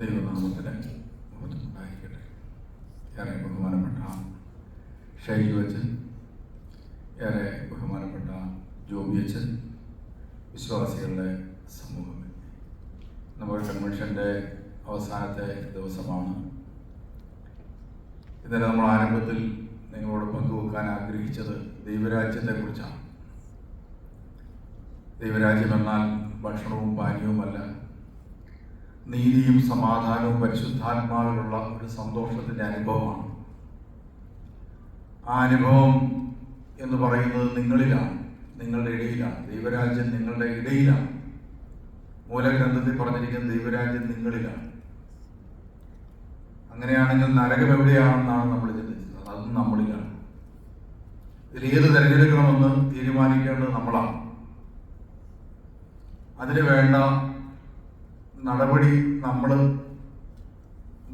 ദൈവനാമത്തിന് ഉണ്ടായിരിക്കട്ടെ. ഏറെ ബഹുമാനപ്പെട്ട ഷൈജു അച്ഛൻ, ഏറെ ബഹുമാനപ്പെട്ട ജോബി അച്ഛൻ, വിശ്വാസികളുടെ സമൂഹം, നമ്മുടെ കൺവെൻഷൻ്റെ അവസാനത്തെ ദിവസമാണ്. ഇന്നലെ നമ്മൾ ആരംഭത്തിൽ നിങ്ങളോട് പങ്കുവെക്കാൻ ആഗ്രഹിച്ചത് ദൈവരാജ്യത്തെക്കുറിച്ചാണ്. ദൈവരാജ്യം എന്നാൽ ഭക്ഷണവും പാനീയവുമല്ല, നീതിയും സമാധാനവും പരിശുദ്ധാത്മാവിലുള്ള ഒരു സന്തോഷത്തിൻ്റെ അനുഭവമാണ്. ആ അനുഭവം എന്ന് പറയുന്നത് നിങ്ങളിലാണ്, നിങ്ങളുടെ ഇടയിലാണ്. ദൈവരാജ്യം നിങ്ങളുടെ ഇടയിലാണ്. മൂലഗ്രന്ഥത്തിൽ പറഞ്ഞിരിക്കുന്ന ദൈവരാജ്യം നിങ്ങളിലാണ്. അങ്ങനെയാണെങ്കിൽ നരകം എവിടെയാണെന്നാണ് നമ്മൾ ചിന്തിച്ചത്. അതും നമ്മളിലാണ്. ഇതിലേത് തിരഞ്ഞെടുക്കണമെന്ന് തീരുമാനിക്കേണ്ടത് നമ്മളാണ്. അതിന് വേണ്ട നടപടി നമ്മൾ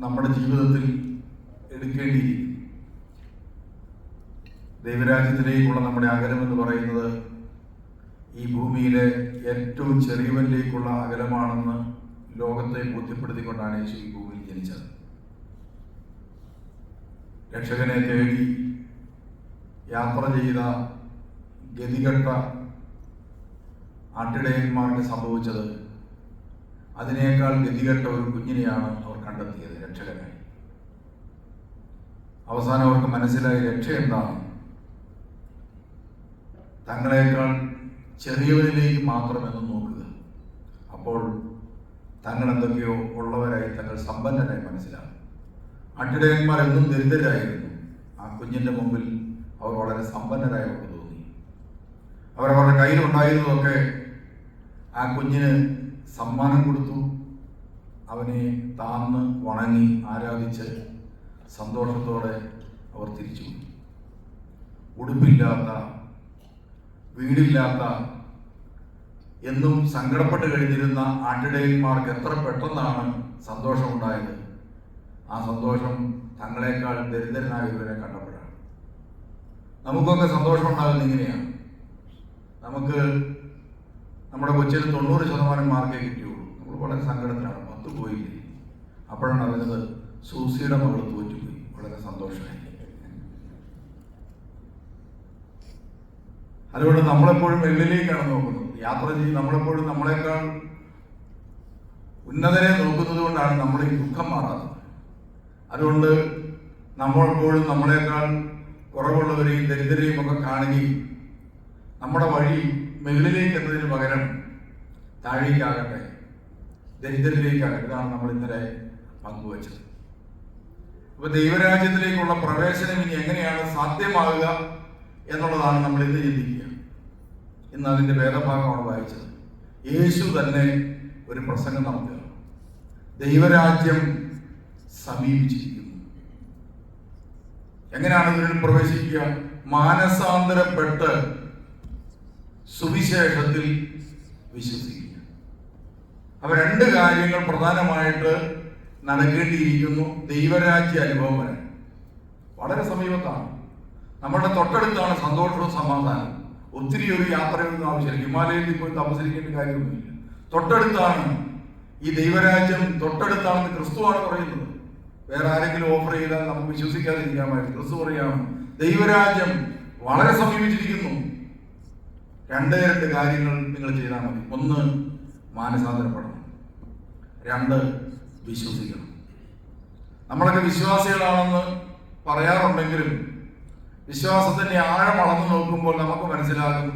നമ്മുടെ ജീവിതത്തിൽ എടുക്കേണ്ടിയിരിക്കും. ദൈവരാജ്യത്തിലേക്കുള്ള നമ്മുടെ അകലം എന്ന് പറയുന്നത് ഈ ഭൂമിയിലെ ഏറ്റവും ചെറിയവനിലേക്കുള്ള അകലമാണെന്ന് ലോകത്തെ ബോധ്യപ്പെടുത്തിക്കൊണ്ടാണ് യേശു ഈ ഭൂമിയിൽ ജനിച്ചത്. രക്ഷകനെ തേടി യാത്ര ചെയ്ത ഗതികെട്ട ആട്ടിടയന്മാർക്ക് സംഭവിച്ചത് അതിനേക്കാൾ ഗതികെട്ട ഒരു കുഞ്ഞിനെയാണ് അവർ കണ്ടെത്തിയത് രക്ഷകനായി. അവസാനം അവർക്ക് മനസ്സിലായി രക്ഷ എന്താണ്. തങ്ങളെക്കാൾ ചെറിയവരിലേക്ക് മാത്രമെന്ന് നോക്കുക. അപ്പോൾ തങ്ങൾ എന്തൊക്കെയോ ഉള്ളവരായി, തങ്ങൾ സമ്പന്നരായി മനസ്സിലാകും. ആട്ടിടയന്മാർ എന്നും ദരിദ്രരായിരുന്നു. ആ കുഞ്ഞിൻ്റെ മുമ്പിൽ അവർ വളരെ സമ്പന്നരായി അവർക്ക് തോന്നി. അവരവരുടെ കയ്യിലുണ്ടായിരുന്നതൊക്കെ ആ കുഞ്ഞിന് സമ്മാനം കൊടുത്തു. അവനെ താന്ന് വണങ്ങി ആരാധിച്ച് സന്തോഷത്തോടെ അവർ തിരിച്ചു. ഉടുപ്പില്ലാത്ത, വീടില്ലാത്ത, എന്നും സങ്കടപ്പെട്ട് കഴിഞ്ഞിരുന്ന ആട്ടിടയന്മാർക്ക് എത്ര പെട്ടെന്നാണ് സന്തോഷമുണ്ടായത്. ആ സന്തോഷം തങ്ങളെക്കാൾ ദരിദ്രനായ ഇവരെ കണ്ടപ്പോഴാണ്. നമുക്കൊക്കെ സന്തോഷം ഉണ്ടാകുന്നത് ഇങ്ങനെയാണ്. നമുക്ക് നമ്മുടെ കൊച്ചിന് 90% മാർക്കേ കിട്ടിയുള്ളൂ. നമ്മൾ വളരെ സങ്കടത്തിലാണ്. 10 പോയില്ലേ. അപ്പോഴാണ് അറിഞ്ഞത് സൂസിയുടെ മകൾ തോറ്റുപോയി. വളരെ സന്തോഷമായി. അതുകൊണ്ട് നമ്മളെപ്പോഴും വെള്ളിലേക്കാണ് നോക്കുന്നത്. യാത്ര ചെയ്ത് നമ്മളെപ്പോഴും നമ്മളെക്കാൾ ഉന്നതരെ നോക്കുന്നത് കൊണ്ടാണ് നമ്മൾ ഈ ദുഃഖം മാറാത്തത്. അതുകൊണ്ട് നമ്മളെപ്പോഴും നമ്മളെക്കാൾ കുറവുള്ളവരെയും ദരിദ്രരെയും ഒക്കെ കാണുകയും നമ്മുടെ വഴി മുകളിലേക്ക് എന്നതിന് പകരം താഴേക്കാകട്ടെ, ദരിദ്രരിലേക്കാകട്ടെ. ഇതാണ് നമ്മൾ ഇന്നലെ പങ്കുവച്ചത്. അപ്പൊ ദൈവരാജ്യത്തിലേക്കുള്ള പ്രവേശനം ഇനി എങ്ങനെയാണ് സാധ്യമാകുക എന്നുള്ളതാണ് നമ്മൾ ഇന്ന് ചിന്തിക്കുക. ഇന്ന് അതിൻ്റെ വേദഭാഗമാണ് വായിച്ചത്. യേശു തന്നെ ഒരു പ്രസംഗം നടത്തുക. ദൈവരാജ്യം സമീപിച്ചിരിക്കുന്നു. എങ്ങനെയാണ് ഇതിൽ പ്രവേശിക്കുക? മാനസാന്തരപ്പെട്ട് സുവിശേഷത്തിൽ വിശ്വസിക്കുക. അവ 2 കാര്യങ്ങൾ പ്രധാനമായിട്ട് നടക്കേണ്ടിയിരിക്കുന്നു. ദൈവരാജ്യ അനുഭവം വരാൻ വളരെ സമീപത്താണ്, നമ്മുടെ തൊട്ടടുത്താണ് സന്തോഷവും സമാധാനവും. ഒത്തിരി ഒരു യാത്രയൊന്നും ആവശ്യമില്ല. ഹിമാലയത്തിൽ പോയി താമസിക്കേണ്ട കാര്യമൊന്നുമില്ല. തൊട്ടടുത്താണ് ഈ ദൈവരാജ്യം. തൊട്ടടുത്താണെന്ന് ക്രിസ്തുവാണ് പറയുന്നത്. വേറെ ആരെങ്കിലും ഓഫർ ചെയ്താൽ നമുക്ക് വിശ്വസിക്കാതിരിക്കാമായിരുന്നു. ക്രിസ്തു പറയാണ് ദൈവരാജ്യം വളരെ സമീപിച്ചിരിക്കുന്നു. 2 കാര്യങ്ങൾ നിങ്ങൾ ചെയ്താൽ മതി. 1, മാനസാന്തരപ്പെടണം. 2, വിശ്വസിക്കണം. നമ്മളൊക്കെ വിശ്വാസികളാണെന്ന് പറയാറുണ്ടെങ്കിലും വിശ്വാസത്തിന്റെ ആഴം അളന്നു നോക്കുമ്പോൾ നമുക്ക് മനസ്സിലാകും,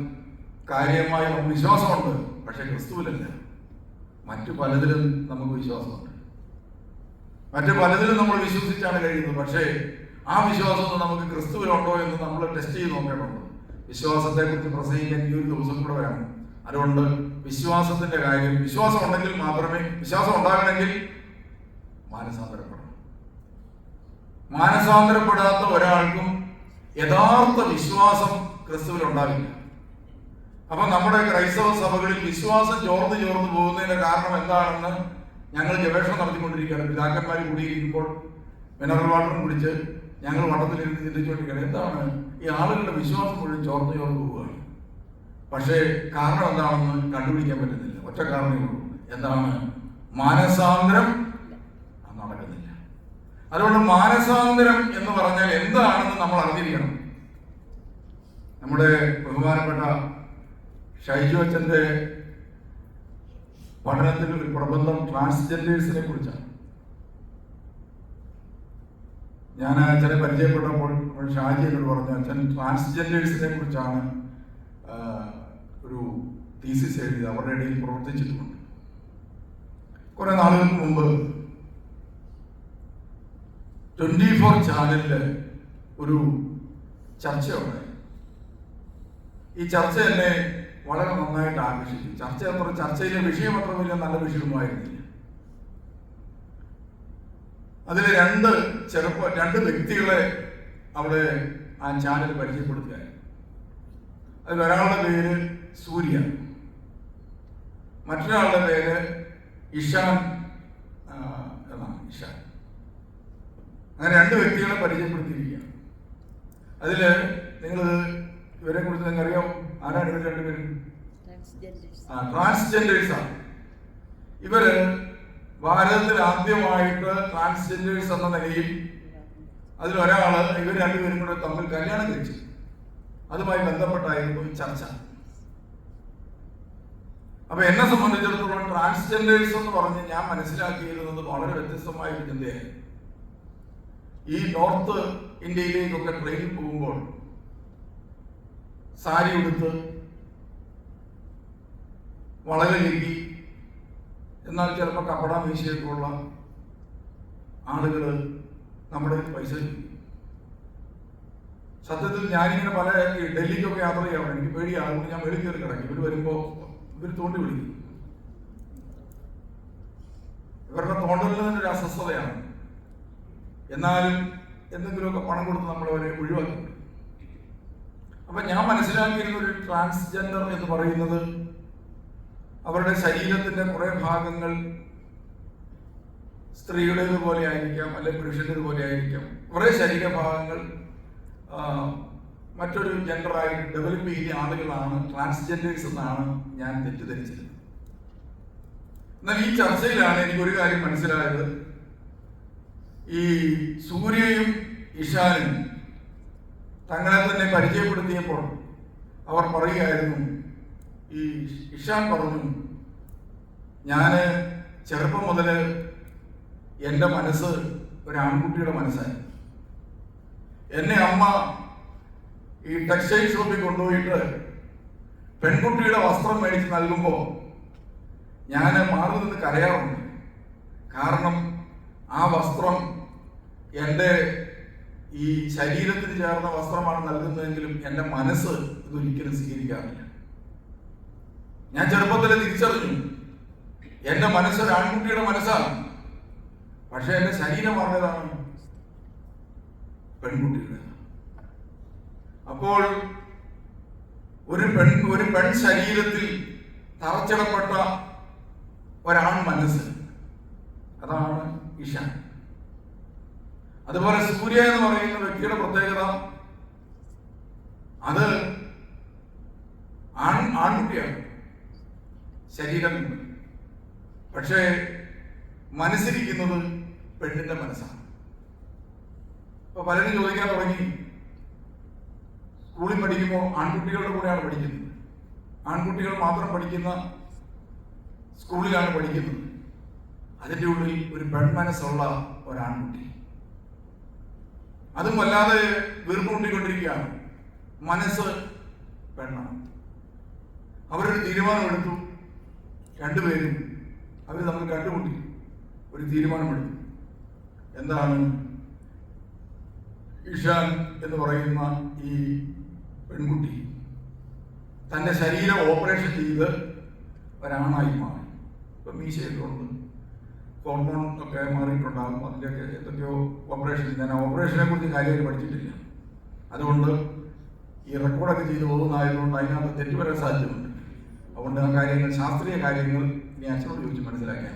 കാര്യമായി നമുക്ക് വിശ്വാസമുണ്ട്, പക്ഷെ ക്രിസ്തുവിലല്ല. മറ്റു പലതിലും നമുക്ക് വിശ്വാസമുണ്ട്. മറ്റു പലതിലും നമ്മൾ വിശ്വസിച്ചാണ് കഴിയുന്നത്. പക്ഷേ ആ വിശ്വാസം നമുക്ക് ക്രിസ്തുവിലുണ്ടോ എന്ന് നമ്മൾ ടെസ്റ്റ് ചെയ്ത് നോക്കേണ്ടതുണ്ട്. വിശ്വാസത്തെ കുറിച്ച് പ്രസംഗിക്കാൻ ഈ ഒരു ദിവസം കൂടെ വേണം. അതുകൊണ്ട് വിശ്വാസത്തിന്റെ കാര്യം, വിശ്വാസം ഉണ്ടെങ്കിൽ മാത്രമേ, വിശ്വാസം ഉണ്ടാകണമെങ്കിൽ മാനസാന്തരപ്പെടണം. മാനസാന്തരപ്പെടാത്ത ഒരാൾക്കും യഥാർത്ഥ വിശ്വാസം ക്രിസ്തുവിൽ ഉണ്ടാവില്ല. അപ്പൊ നമ്മുടെ ക്രൈസ്തവ സഭകളിൽ വിശ്വാസം ചോർന്ന് പോകുന്നതിന്റെ കാരണം എന്താണെന്ന് ഞങ്ങൾ ഗവേഷണം നടത്തിക്കൊണ്ടിരിക്കുകയാണ്. പിതാക്കന്മാർ കൂടിയിരിക്കുമ്പോൾ മിനറൽ വാട്ടറും കുടിച്ച് ഞങ്ങൾ വട്ടത്തിലിരുന്ന് ചിന്തിച്ചുകൊണ്ടിരിക്കുകയാണ്, എന്താണ് ഈ ആളുകളുടെ വിശ്വാസം മുഴുവൻ ചോർന്ന് പോവുകയാണ്. പക്ഷേ കാരണം എന്താണെന്ന് കണ്ടുപിടിക്കാൻ പറ്റുന്നില്ല. ഒറ്റ കാരണമേ ഉള്ളൂ. എന്താണ്? മാനസാന്തരം അതുകൊണ്ട് മാനസാന്തരം എന്ന് പറഞ്ഞാൽ എന്താണെന്ന് നമ്മൾ അറിഞ്ഞിരിക്കണം. നമ്മുടെ ബഹുമാനപ്പെട്ട ഷൈജു അച്ഛൻ്റെ പഠനത്തിൽ ഒരു പ്രബന്ധം ട്രാൻസ്ജെൻഡേഴ്സിനെ കുറിച്ചാണ്. ഞാൻ അച്ഛനെ പരിചയപ്പെട്ടപ്പോൾ ഷാജി എന്നോട് പറഞ്ഞു, അച്ഛൻ ട്രാൻസ്ജെൻഡേഴ്സിനെ കുറിച്ചാണ് ഒരു തീസിസ് എഴുതി അവരുടെ ഇടയിൽ പ്രവർത്തിച്ചിട്ടുണ്ട്. കുറെ നാളുകൾക്ക് മുമ്പ് 24 ചാനലില് ഒരു ചർച്ച ഉണ്ടായി. ഈ ചർച്ച എന്നെ വളരെ നന്നായിട്ട് ആകർഷിച്ചു. ചർച്ചയിലെ വിഷയം അത്ര വലിയ നല്ല വിഷയമൊന്നുമായിരുന്നില്ല. അതിൽ രണ്ട് വ്യക്തികളെ അവിടെ ആ ചാനൽ പരിചയപ്പെടുത്തുകയായിരുന്നു. അതിലൊരാളുടെ പേര് സൂര്യ, മറ്റൊരാളുടെ പേര് ഇഷാൻ എന്നാണ്. ഇഷാൻ. അങ്ങനെ രണ്ട് വ്യക്തികളെ പരിചയപ്പെടുത്തിയിരിക്കുകയാണ്. അതിൽ നിങ്ങൾ ഇവരെ കുറിച്ച് നിങ്ങൾക്ക് അറിയാം. ആരാണ് ഇവർ രണ്ടുപേരും? ട്രാൻസ്ജെൻഡേഴ്സ് ആണ്. ഇവര് ഭാരതത്തിൽ ആദ്യമായിട്ട് ട്രാൻസ്ജെൻഡേഴ്സ് എന്ന നിലയിൽ അതിലൊരാള് ഇവർ രണ്ടുപേരും കൂടെ തമ്മിൽ കല്യാണം കഴിച്ചു. അതുമായി ബന്ധപ്പെട്ടായിരുന്നു ഈ ചർച്ച. അപ്പൊ എന്നെ സംബന്ധിച്ചിടത്തോളം ട്രാൻസ്ജെൻഡേഴ്സ് എന്ന് പറഞ്ഞ് ഞാൻ മനസ്സിലാക്കിയിരുന്നത് വളരെ വ്യത്യസ്തമായ ഒരു ചിന്തയായിരുന്നു. ഈ നോർത്ത് ഇന്ത്യയിലേക്കൊക്കെ ട്രെയിനിൽ പോകുമ്പോൾ സാരി ഉടുത്ത് വളരെ ഞെക്കി, എന്നാൽ ചിലപ്പോൾ കപ്പട മീശയൊക്കെ ഉള്ള ആളുകൾ നമ്മുടെ പൈസ. സത്യത്തിൽ ഞാനിങ്ങനെ പല ഡൽഹിക്കൊക്കെ യാത്ര ചെയ്യാറുണ്ട്. എനിക്ക് പേടിയാണ്. ഞാൻ വെളിയിൽ കയറി കിടക്കും. ഇവർ വരുമ്പോൾ ഇവർ തോണ്ടി വിളിക്കും. ഇവരുടെ തോണ്ടലിൽ തന്നെ ഒരു അസ്വസ്ഥതയാണ്. എന്നാലും എന്തെങ്കിലുമൊക്കെ പണം കൊടുത്ത് നമ്മളവരെ ഒഴിവാക്കി. അപ്പൊ ഞാൻ മനസ്സിലാക്കിയിരുന്ന ഒരു ട്രാൻസ്ജെൻഡർ എന്ന് പറയുന്നത് അവരുടെ ശരീരത്തിന്റെ കുറെ ഭാഗങ്ങൾ സ്ത്രീയുടേത് പോലെ ആയിരിക്കാം, അല്ലെങ്കിൽ പുരുഷൻ്റേത് പോലെ ആയിരിക്കാം. കുറെ ശരീരഭാഗങ്ങൾ മറ്റൊരു ജെൻഡറായി ഡെവലപ്പ് ചെയ്യുന്ന ആളുകളാണ് ട്രാൻസ്ജെൻഡേഴ്സ് എന്നാണ് ഞാൻ തെറ്റിദ്ധരിച്ചത്. എന്നാൽ ഈ ചർച്ചയിലാണ് എനിക്കൊരു കാര്യം മനസ്സിലായത്. ഈ സൂര്യയും ഇഷാനും തങ്ങളെ തന്നെ പരിചയപ്പെടുത്തിയപ്പോൾ അവർ പറയുകയായിരുന്നു, ഈ ഇഷാൻ പറഞ്ഞു, ഞാൻ ചെറുപ്പം മുതൽ എൻ്റെ മനസ്സ് ഒരു ആൺകുട്ടിയുടെ മനസ്സായി. എന്നെ അമ്മ ഈ ടെക്സ്റ്റൈൽ ഷോപ്പിൽ കൊണ്ടുപോയിട്ട് പെൺകുട്ടിയുടെ വസ്ത്രം മേടിച്ച് നൽകുമ്പോൾ ഞാൻ മാറി നിന്ന് കരയാറുണ്ട്. കാരണം ആ വസ്ത്രം എൻ്റെ ഈ ശരീരത്തിന് ചേർന്ന വസ്ത്രമാണ് നൽകുന്നതെങ്കിലും എൻ്റെ മനസ്സ് ഇതൊരിക്കലും സ്വീകരിക്കാറില്ല. ഞാൻ ചെറുപ്പത്തിൽ തിരിച്ചറിഞ്ഞു, എൻ്റെ മനസ്സൊരു ആൺകുട്ടിയുടെ മനസ്സാണ്. പക്ഷെ എൻ്റെ ശരീരം പറഞ്ഞതാണ് പെൺകുട്ടിയുടെ. അപ്പോൾ ഒരു പെൺ ശരീരത്തിൽ തറച്ചിടപ്പെട്ട ഒരാൺ മനസ്സ്, അതാണ് ഇഷാൻ. അതുപോലെ സൂര്യ എന്ന് പറയുന്ന വ്യക്തിയുടെ പ്രത്യേകത, അത് ആൺകുട്ടിയാണ് ശരീരം, പക്ഷേ മനസ്സിരിക്കുന്നത് പെണ്ണിന്റെ മനസ്സാണ്. ഇപ്പൊ പലരും ചോദിക്കാൻ തുടങ്ങി, സ്കൂളിൽ പഠിക്കുമ്പോൾ ആൺകുട്ടികളുടെ കൂടെയാണ് പഠിക്കുന്നത്, ആൺകുട്ടികൾ മാത്രം പഠിക്കുന്ന സ്കൂളിലാണ് പഠിക്കുന്നത്. അതിൻ്റെ ഉള്ളിൽ ഒരു പെൺമനസ്സുള്ള ഒരാൺകുട്ടി, അതും വല്ലാതെ വീർപ്പുമുട്ടിക്കൊണ്ടിരിക്കുകയാണ്. മനസ്സ് പെണ്ണാണ്. അവരൊരു തീരുമാനമെടുത്തു. രണ്ടുപേരും അവർ തമ്മിൽ കണ്ടുമുട്ടി ഒരു തീരുമാനമെടുത്തു. എന്താണ്? ഇഷാൻ എന്ന് പറയുന്ന ഈ പെൺകുട്ടി തൻ്റെ ശരീരം ഓപ്പറേഷൻ ചെയ്ത് ഒരാണായി മാറി. ഇപ്പം മീശയൊക്കെ ഉണ്ട്, ഹോർമോൺ ഒക്കെ മാറിയിട്ടുണ്ടാകും, അതിൻ്റെയൊക്കെ എന്തൊക്കെയോ ഓപ്പറേഷൻ. ഞാൻ ഓപ്പറേഷനെ കുറിച്ച് കാര്യമായിട്ട് പഠിച്ചിട്ടില്ല. അതുകൊണ്ട് ഈ റെക്കോർഡൊക്കെ ചെയ്ത് പോകുന്നതായതുകൊണ്ട് അതിനകത്ത് തെറ്റ് വരാൻ സാധ്യതയുണ്ട്. അതുകൊണ്ട് ആ കാര്യങ്ങൾ, ശാസ്ത്രീയ കാര്യങ്ങൾ ഇനി അച്ഛനോട് ചോദിച്ച് മനസ്സിലാക്കാൻ.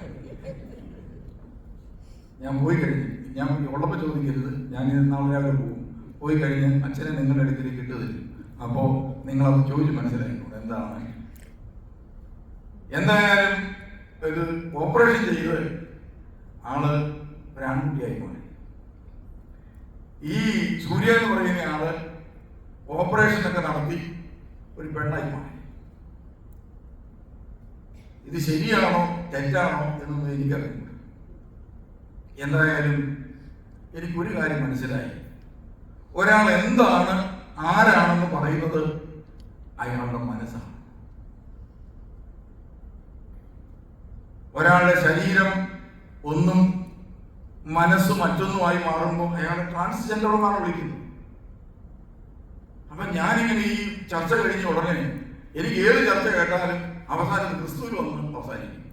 ഞാൻ പോയി കഴിഞ്ഞ്, ഞാൻ ഉള്ളപ്പോൾ ചോദിക്കരുത്, ഞാൻ നാളെ രാവിലെ പോയി കഴിഞ്ഞ് അച്ഛനെ നിങ്ങളുടെ അടുത്തേക്ക് ഇട്ട് തരും. അപ്പോൾ നിങ്ങളത് ചോദിച്ച് മനസ്സിലാക്കിക്കൂടെ എന്താണ്. എന്തായാലും ഇത് ഓപ്പറേഷൻ ചെയ്ത് ആള് ഒരു ആൺകുട്ടിയായി മാറി. ഈ സൂര്യ എന്ന് പറയുന്ന ആള് ഓപ്പറേഷനൊക്കെ നടത്തി ഒരു പെണ്ണായി മാറി. ഇത് ശരിയാണോ തെറ്റാണോ എന്നൊന്നും എനിക്കറിയില്ല. എന്തായാലും എനിക്കൊരു കാര്യം മനസ്സിലായി, ഒരാൾ എന്താണ് ആരാണെന്ന് പറയുന്നത് അയാളുടെ മനസ്സാണ്. ഒരാളുടെ ശരീരം ഒന്നും മനസ്സ് മറ്റൊന്നുമായി മാറുമ്പോൾ അയാൾ ട്രാൻസ്ജെൻഡർ എന്നാണ് വിളിക്കുന്നത്. അപ്പൊ ഞാനിങ്ങനെ ഈ ചർച്ച കഴിഞ്ഞ ഉടനെ എനിക്ക് ഏത് ചർച്ച കേട്ടാലും അവസാനം ക്രിസ്തുവിൽ വന്ന് അവസാനിക്കും.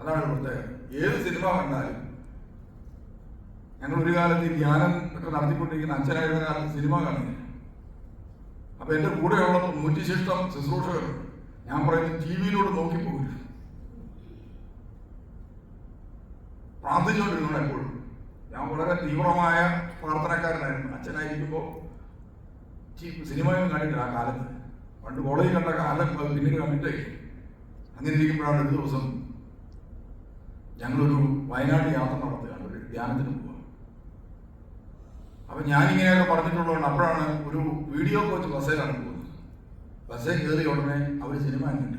അതാണ് പ്രത്യേകത. ഏത് സിനിമ കണ്ടാലും, ഞങ്ങൾ ഒരു കാലത്ത് ഈ ധ്യാനം ഒക്കെ നടത്തിക്കൊണ്ടിരിക്കുന്ന അച്ഛനായിരുന്ന കാലത്ത് സിനിമ കാണുന്നില്ല. അപ്പൊ എന്റെ കൂടെയുള്ള 100 ശിഷ്ടം ശുശ്രൂഷകരുണ്ട്. ഞാൻ പറയുന്നത് ടി വിയിലൂടെ നോക്കിപ്പോകില്ല, പ്രാർത്ഥിച്ചുകൊണ്ടിരുന്നു എപ്പോഴും. ഞാൻ വളരെ തീവ്രമായ പ്രാർത്ഥനക്കാരനായിരുന്നു. അച്ഛനായിരിക്കുമ്പോൾ സിനിമയൊന്നും കണ്ടിട്ടില്ല ആ കാലത്ത്. പണ്ട് കോളേജിൽ കണ്ട കാലം പിന്നീട് കണ്ടിട്ടേ. അങ്ങനെ ഇരിക്കുമ്പോഴാണ് ഒരു ദിവസം ഞങ്ങളൊരു വയനാട് യാത്ര നടത്തുകയാണ്, ഒരു ധ്യാനത്തിന് പോവുക. അപ്പൊ ഞാനിങ്ങനെയൊക്കെ പറഞ്ഞിട്ടുള്ളതുകൊണ്ട് അപ്പോഴാണ് ഒരു വീഡിയോ കോച്ച് ബസ്സിലാണ് പോകുന്നത്. ബസ്സിൽ കയറി ഉടനെ അവർ സിനിമ കണ്ടിട്ട്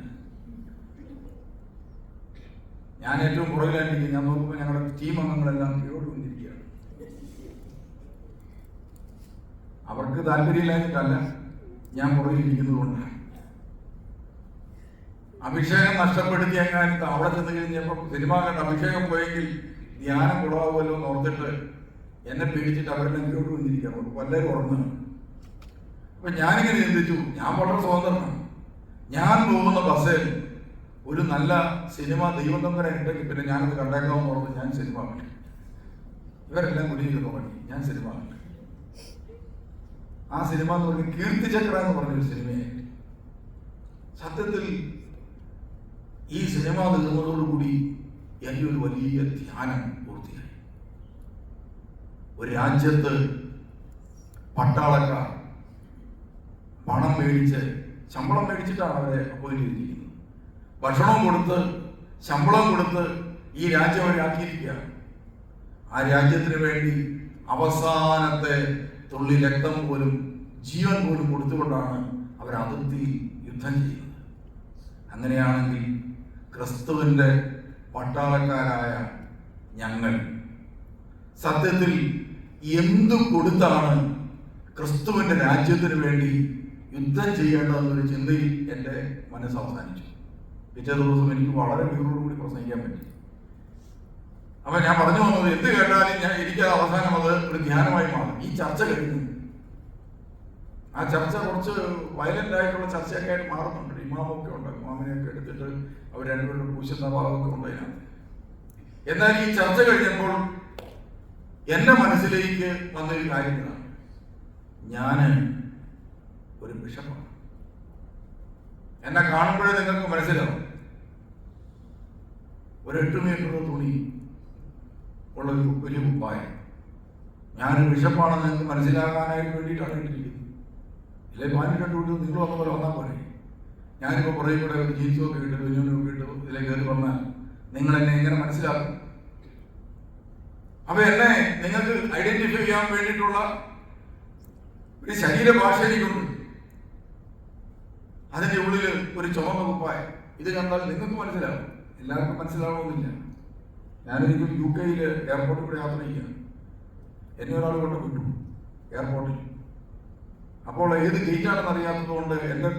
ഞാൻ ഏറ്റവും പുറകിലായിരിക്കും. ഞാൻ നോക്കുമ്പോൾ ഞങ്ങളുടെ ടീം അംഗങ്ങളെല്ലാം കീഴോട്ട് വന്നിരിക്കുകയാണ്. അവർക്ക് താല്പര്യമില്ലാഞ്ഞിട്ടല്ല, ഞാൻ പുറകിലിരിക്കുന്നത് കൊണ്ടാണ്. അഭിഷേകം നഷ്ടപ്പെടുത്തി എങ്ങാനും അവിടെ ചെന്ന് കഴിഞ്ഞപ്പോൾ സിനിമ കണ്ട് അഭിഷേകം പോയെങ്കിൽ ധ്യാനം കുളമാകുമല്ലോ എന്ന് ഓർത്തിട്ട് എന്നെ പേടിച്ചിട്ട് അവരെല്ലാം കീഴോട്ട് വന്നിരിക്കുകയാണ്. വല്ലവരും ഉറങ്ങുന്നു. അപ്പൊ ഞാനിങ്ങനെ ചിന്തിച്ചു, ഞാൻ വളരെ സ്വതന്ത്രനാണ്. ഞാൻ പോകുന്ന ബസ്സിൽ ഒരു നല്ല സിനിമ ദൈവം തമ്പുരാൻ ഉണ്ടെങ്കിൽ പിന്നെ ഞാനത് കണ്ടേക്കാമെന്ന് ഓർത്ത് ഞാൻ സിനിമ കണ്ടു. ഇവരെല്ലാം കുടിയിരിക്കുന്നു തുടങ്ങി. ഞാൻ സിനിമ കണ്ടു. ആ സിനിമ എന്ന് പറഞ്ഞ കീർത്തിചക്ര എന്ന് പറഞ്ഞൊരു സിനിമയായിട്ട്. സത്യത്തിൽ ഈ സിനിമ തീർന്നതോടുകൂടി എൻ്റെ ഒരു വലിയ ധ്യാനം പൂർത്തിയായി. ഒരു രാജ്യത്ത് പട്ടാളക്കാർ പണം മേടിച്ച്, ശമ്പളം മേടിച്ചിട്ടാണ് അവരെ അപ്പോയിന്റ് ചെയ്തിരിക്കുന്നത്. ഭക്ഷണം കൊടുത്ത് ശമ്പളം കൊടുത്ത് ഈ രാജ്യം അവരാക്കിയിരിക്കുകയാണ്. ആ രാജ്യത്തിന് വേണ്ടി അവസാനത്തെ തുള്ളി രക്തം പോലും ജീവൻ പോലും കൊടുത്തുകൊണ്ടാണ് അവർ അതിർത്തിയിൽ യുദ്ധം ചെയ്യുന്നത്. അങ്ങനെയാണെങ്കിൽ ക്രിസ്തുവിൻ്റെ പട്ടാളക്കാരായ ഞങ്ങൾ സത്യത്തിൽ എന്തു കൊടുത്താണ് ക്രിസ്തുവിൻ്റെ രാജ്യത്തിന് വേണ്ടി യുദ്ധം ചെയ്യേണ്ടതെന്നൊരു ചിന്തയിൽ എൻ്റെ മനസ്സ് അവസാനിച്ചു. പിറ്റേ ദിവസം എനിക്ക് വളരെ വീറോടുകൂടി പ്രസംഗിക്കാൻ പറ്റി. അപ്പൊ ഞാൻ പറഞ്ഞു വന്നത്, എന്ത് കേട്ടാലും എനിക്ക് അവസാനം അത് ഒരു ധ്യാനമായി മാറും. ഈ ചർച്ച കഴിഞ്ഞു. ആ ചർച്ച കുറച്ച് വയലന്റ് ആയിട്ടുള്ള ചർച്ചയൊക്കെ ആയിട്ട് മാറുന്നുണ്ട്. ഇമാമൊക്കെ ഉണ്ട്, ഇമാമിനെയൊക്കെ എടുത്തിട്ട് അവർ രണ്ടുപേരും പൂശുന്ന ഭാഗമൊക്കെ ഉണ്ട് അതിനകത്ത്. എന്നാൽ ഈ ചർച്ച കഴിഞ്ഞപ്പോൾ എന്റെ മനസ്സിലേക്ക് വന്നൊരു കാര്യം ഇതാണ്, ഞാൻ ഒരു ബിഷപ്പാണ്. എന്നെ കാണുമ്പോഴേ നിങ്ങൾക്ക് മനസ്സിലാവും, ഒരു 8 മീറ്റർ തുണി ഉള്ളൊരു വലിയ കുപ്പായം. ഞാനൊരു ബിഷപ്പാണെന്ന് നിങ്ങൾക്ക് മനസ്സിലാകാനായിട്ട് വേണ്ടിയിട്ടാണ് ഇട്ടിരിക്കുന്നത്. ഇല്ലേ പാൻറ് കണ്ടുകൊണ്ട് നിങ്ങൾ വന്ന പോലെ വന്നാൽ പോലെ. ഞാനിപ്പോൾ കുറേ കൂടെ ഒരു ജീൻസൊക്കെ ഇട്ട് കുഞ്ഞൊക്കെ ഇട്ട് ഇതിലേക്ക് കയറി വന്നാൽ നിങ്ങൾ എന്നെ എങ്ങനെ മനസ്സിലാക്കും? അപ്പൊ എന്നെ നിങ്ങൾക്ക് ഐഡന്റിഫൈ ചെയ്യാൻ വേണ്ടിയിട്ടുള്ള ഒരു ശരീരഭാഷ എനിക്കുണ്ട്. അതിന്റെ ഉള്ളിൽ ഒരു ചുവന്ന കുപ്പായം. ഇത് കണ്ടാൽ നിങ്ങൾക്ക് മനസ്സിലാവും, എല്ലാവർക്കും മനസ്സിലാവണമെന്നില്ല. ഞാനൊരിക്കൽ UK എയർപോർട്ടിൽ കൂടെ യാത്ര ചെയ്യുക. എന്നെ ഒരാൾ കൊണ്ട് വിട്ടു എയർപോർട്ടിൽ. അപ്പോൾ ഏത് ഗേറ്റാണെന്ന് അറിയാത്തത് കൊണ്ട് എൻ്റെ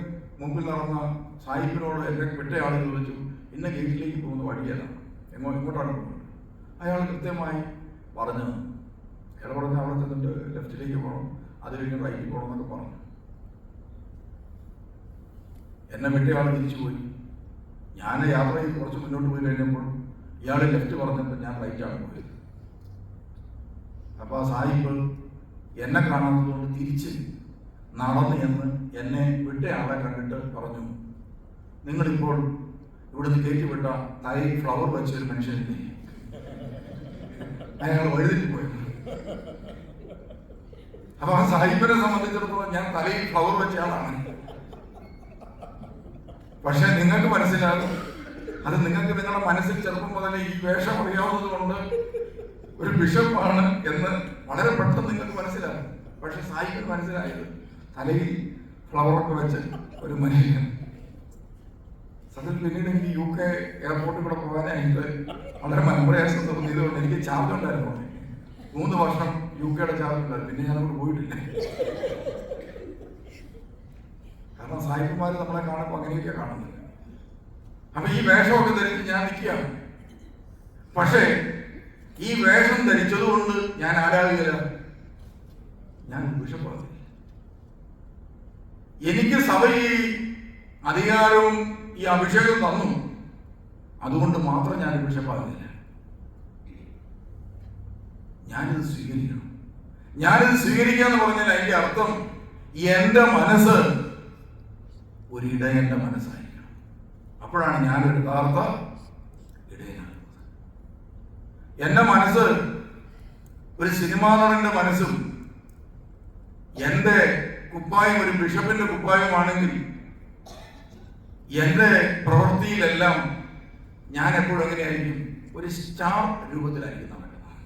മുമ്പിൽ നടന്ന സാഹിബിനോട് എന്നെ വിട്ട ആളുകൾ ചോദിച്ചു, ഇന്ന ഗേറ്റിലേക്ക് പോകുന്ന വഴിയല്ല, ഇങ്ങോട്ടാണ് പോകുന്നത്. അയാൾ കൃത്യമായി പറഞ്ഞു. അയാൾ പറഞ്ഞ് അവിടെ ചെന്നിട്ട് ലെഫ്റ്റിലേക്ക് പോകണം, അത് കഴിഞ്ഞ് റൈറ്റിൽ പോകണം എന്നൊക്കെ പറഞ്ഞു. എന്നെ വിട്ടയാൾ തിരിച്ചുപോയി. ഞാൻ യാത്ര ചെയ്ത് കുറച്ച് മുന്നോട്ട് പോയി കഴിഞ്ഞപ്പോൾ ഇയാൾ ലെഫ്റ്റ് പറഞ്ഞപ്പോൾ ഞാൻ റൈറ്റാണ് പോയത്. അപ്പോൾ ആ സാഹിബ് എന്നെ കാണാത്തതുകൊണ്ട് തിരിച്ച് നടന്ന് എന്ന് എന്നെ വിട്ടയാളെ കണ്ടിട്ട് പറഞ്ഞു, നിങ്ങളിപ്പോൾ ഇവിടുന്ന് കയറ്റിവിട്ട തലയിൽ ഫ്ലവർ വെച്ച ഒരു മനുഷ്യനില്ലേ? അയാൾ വഴുതിട്ട് പോയത്. അപ്പൊ ആ സാഹിബിനെ സംബന്ധിച്ചിടത്തോളം ഞാൻ തലയിൽ ഫ്ലവർ വെച്ച ആളാണ്. പക്ഷെ നിങ്ങൾക്ക് മനസ്സിലാകും, അത് നിങ്ങൾക്ക് നിങ്ങളുടെ മനസ്സിൽ ചെറുപ്പം മുതലേ ഈ വേഷം അറിയാവുന്നത് കൊണ്ട് ഒരു ബിഷപ്പാണ് എന്ന് വളരെ പെട്ടെന്ന് നിങ്ങൾക്ക് മനസ്സിലാകും. പക്ഷെ സായിക്ക് മനസ്സിലായത് തലയിൽ ഫ്ലവറൊക്കെ വെച്ച് ഒരു മനുഷ്യൻ. സത്യത്തിൽ പിന്നീട് എനിക്ക് UK എയർപോർട്ടിൽ കൂടെ പോകാനായിട്ട് വളരെ മനപ്രയാസം തോന്നിയതുകൊണ്ട് എനിക്ക് ചാർജ് ഉണ്ടായിരുന്നു. 3 വർഷം UK ചാർജ് ഉണ്ടായിരുന്നു. പിന്നെ ഞാനവിടെ പോയിട്ടില്ല. കാരണം സായിപ്പന്മാർ നമ്മളെ കാണുമ്പോൾ അങ്ങനെയൊക്കെ കാണുന്നില്ല. അപ്പൊ ഈ വേഷമൊക്കെ ധരിച്ച് ഞാൻ നിൽക്കുകയാണ്. പക്ഷേ ഈ വേഷം ധരിച്ചതുകൊണ്ട് ഞാൻ ആരാധികല, ഞാൻ ബിഷപ്പാണ്. എനിക്ക് സഭ ഈ അധികാരവും ഈ അഭിഷേകം തന്നു, അതുകൊണ്ട് മാത്രം ഞാൻ ബിഷപ്പാകുന്നില്ല. ഞാനിത് സ്വീകരിക്കണം. ഞാനിത് സ്വീകരിക്കുക എന്ന് പറഞ്ഞാൽ അതിന്റെ അർത്ഥം എന്റെ മനസ്സ് ഒരു ഇടയന്റെ മനസ്സായിരിക്കണം. അപ്പോഴാണ് ഞാനൊരു യഥാർത്ഥ ഇടയനാകുന്നത്. എന്റെ മനസ്സ് ഒരു സിനിമാ നടന്റെ മനസ്സും എന്റെ കുപ്പായം ഒരു ബിഷപ്പിന്റെ കുപ്പായമാണെങ്കിൽ എന്റെ പ്രവൃത്തിയിലെല്ലാം ഞാൻ എപ്പോഴും എങ്ങനെയായിരിക്കും? ഒരു സ്റ്റാർ രൂപത്തിലായിരിക്കും നടക്കുന്നത്.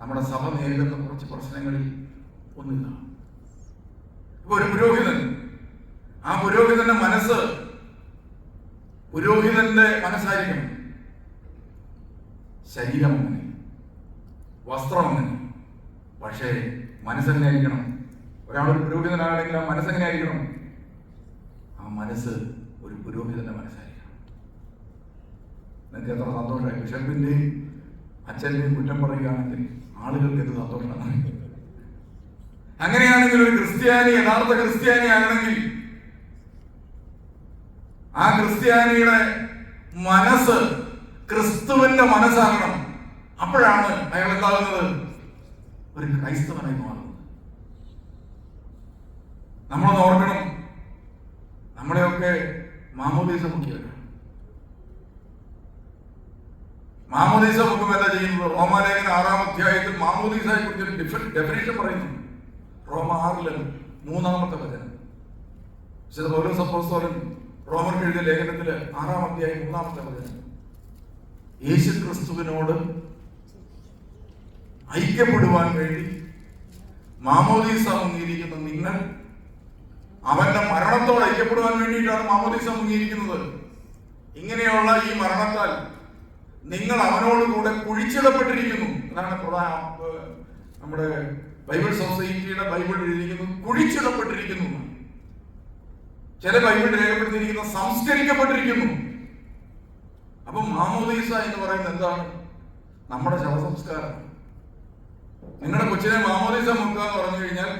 നമ്മുടെ സഭ നേരിടുന്ന കുറച്ച് പ്രശ്നങ്ങളിൽ ഒന്നിതാണ്. ഇപ്പൊ ഒരു പുരോഹിതൻ, ആ പുരോഹിതന്റെ മനസ്സ് പുരോഹിതന്റെ മനസ്സായിരിക്കണം. ശരീരം അങ്ങനെ, വസ്ത്രം അങ്ങനെ, പക്ഷേ മനസ്സെങ്ങനെയായിരിക്കണം? ഒരാളൊരു പുരോഹിതനാണെങ്കിൽ ആ മനസ്സെങ്ങനെയായിരിക്കണം? ആ മനസ്സ് ഒരു പുരോഹിതന്റെ മനസ്സായിരിക്കണം. നിങ്ങൾക്ക് എത്ര സന്തോഷമായി! ബിഷപ്പിന്റെയും അച്ഛന്റെയും കുറ്റം പറയുകയാണെങ്കിൽ ആളുകൾക്ക് എന്ത് സന്തോഷമാണ്. അങ്ങനെയാണെങ്കിൽ ഒരു ക്രിസ്ത്യാനി യഥാർത്ഥ ക്രിസ്ത്യാനി ആകണമെങ്കിൽ ആ ക്രിസ്ത്യാനിയുടെ മനസ്സ് ക്രിസ്തുവിന്റെ മനസ്സാകണം. അപ്പോഴാണ് അയാൾ എന്താകുന്നത്? ഒരു ക്രൈസ്തവനായി മാറുന്നത്. നമ്മളൊന്ന് ഓർക്കണം, നമ്മളെയൊക്കെ മാമോദീസ മുക്കിയവരാണ്. മാമോദീസ മുഖം എന്താ ചെയ്യുന്നത്? റോമാലേഖന 6-ാം അധ്യായത്തിൽ മാമോദീസയെ കുറിച്ചൊരു ഡെഫിനേഷൻ പറയുന്നു. റോമ 6-3 വചനം. വിശുദ്ധ പൗലോസ് അപ്പോസ്തലൻ റോമർക്ക് എഴുതിയ ലേഖനത്തില് 6-ാം അധ്യായം 3 വചനം, യേശു ക്രിസ്തുവിനോട് ഐക്യപ്പെടുവാൻ വേണ്ടി മാമോദീസ മുങ്ങിയിരിക്കുന്ന നിങ്ങൾ അവന്റെ മരണത്തോട് ഐക്യപ്പെടുവാൻ വേണ്ടിയിട്ടാണ് മാമോദീസ മുങ്ങിയിരിക്കുന്നത്. ഇങ്ങനെയുള്ള ഈ മരണത്താൽ നിങ്ങൾ അവനോട് കൂടെ കുഴിച്ചിടപ്പെട്ടിരിക്കുന്നു. അതാണ് നമ്മുടെ ബൈബിൾ സൊസൈറ്റിയുടെ ബൈബിൾ എഴുതിയിരിക്കുന്നത് കുഴിച്ചിടപ്പെട്ടിരിക്കുന്നു. ചില ബൈബിൾ രേഖപ്പെടുത്തിയിരിക്കുന്ന സംസ്കരിക്കപ്പെട്ടിരിക്കുന്നു. അപ്പൊ മാമോദീസ എന്ന് പറയുന്നത് എന്താണ്? നമ്മുടെ ശവസംസ്കാരം. നിങ്ങളുടെ കൊച്ചിനെ മാമോദീസ മുക്കുക എന്ന് പറഞ്ഞു കഴിഞ്ഞാൽ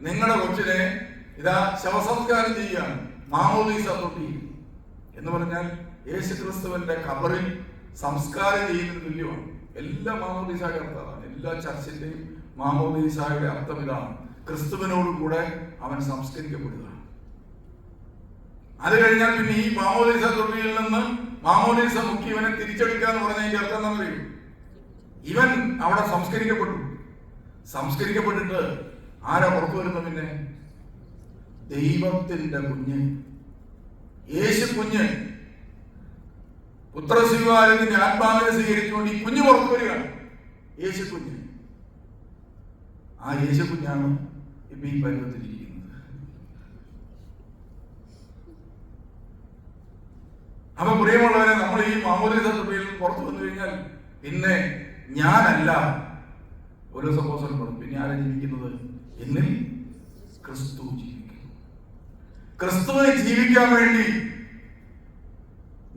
നിങ്ങളുടെ കൊച്ചിനെ ഇതാ ശവസംസ്കാരം ചെയ്യുകയാണ്. മാമോദീസ തൊട്ടി എന്ന് പറഞ്ഞാൽ യേശു ക്രിസ്തുവിന്റെ ഖബറിൽ സംസ്കാരം ചെയ്യുന്നതിന് തുല്യമാണ്. എല്ലാ മാമോദീസയുടെ അർത്ഥം അതാണ്. എല്ലാ ചർച്ചിന്റെയും മാമോദീസയുടെ അർത്ഥം ഇതാണ്: ക്രിസ്തുവിനോട് കൂടെ അവൻ സംസ്കരിക്കപ്പെടുക. അത് കഴിഞ്ഞാൽ പിന്നെ ഈ മാമോദീസ തൊട്ടിയിൽ നിന്ന് മാമോദീസ മുക്കി ഇവനെ തിരിച്ചെടുക്കുക എന്ന് പറഞ്ഞതിന്റെ അർത്ഥം എന്താ പറയും? ഇവൻ അവിടെ സംസ്കരിക്കപ്പെട്ടു. സംസ്കരിക്കപ്പെട്ടിട്ട് ആരാ പുറത്തു വരുന്നത്? പിന്നെ ദൈവത്തിന്റെ കുഞ്ഞ്, യേശു കുഞ്ഞ്, പുത്രസ്വീകാരത്തിന്റെ ആത്മാവിനെ സ്വീകരിച്ചുകൊണ്ട് ഈ കുഞ്ഞ് പുറത്തു വരികയാണ്. യേശു കുഞ്ഞ്. ആ യേശു കുഞ്ഞാണ് ഇപ്പൊ ഈ പരുവത്തിലിരിക്കുന്നത്. അപ്പൊ പ്രിയമുള്ളവരെ, നമ്മൾ ഈ മാമോദീസ തൊട്ടിയിൽ പുറത്തു വന്നു കഴിഞ്ഞാൽ പിന്നെ ഞാനല്ല, ഓരോ സപ്പോസലും പറഞ്ഞു, പിന്നെ ആരാ ജീവിക്കുന്നത്? എന്നിൽ ക്രിസ്തു ജീവിക്കുന്നു. ക്രിസ്തുവിനെ ജീവിക്കാൻ വേണ്ടി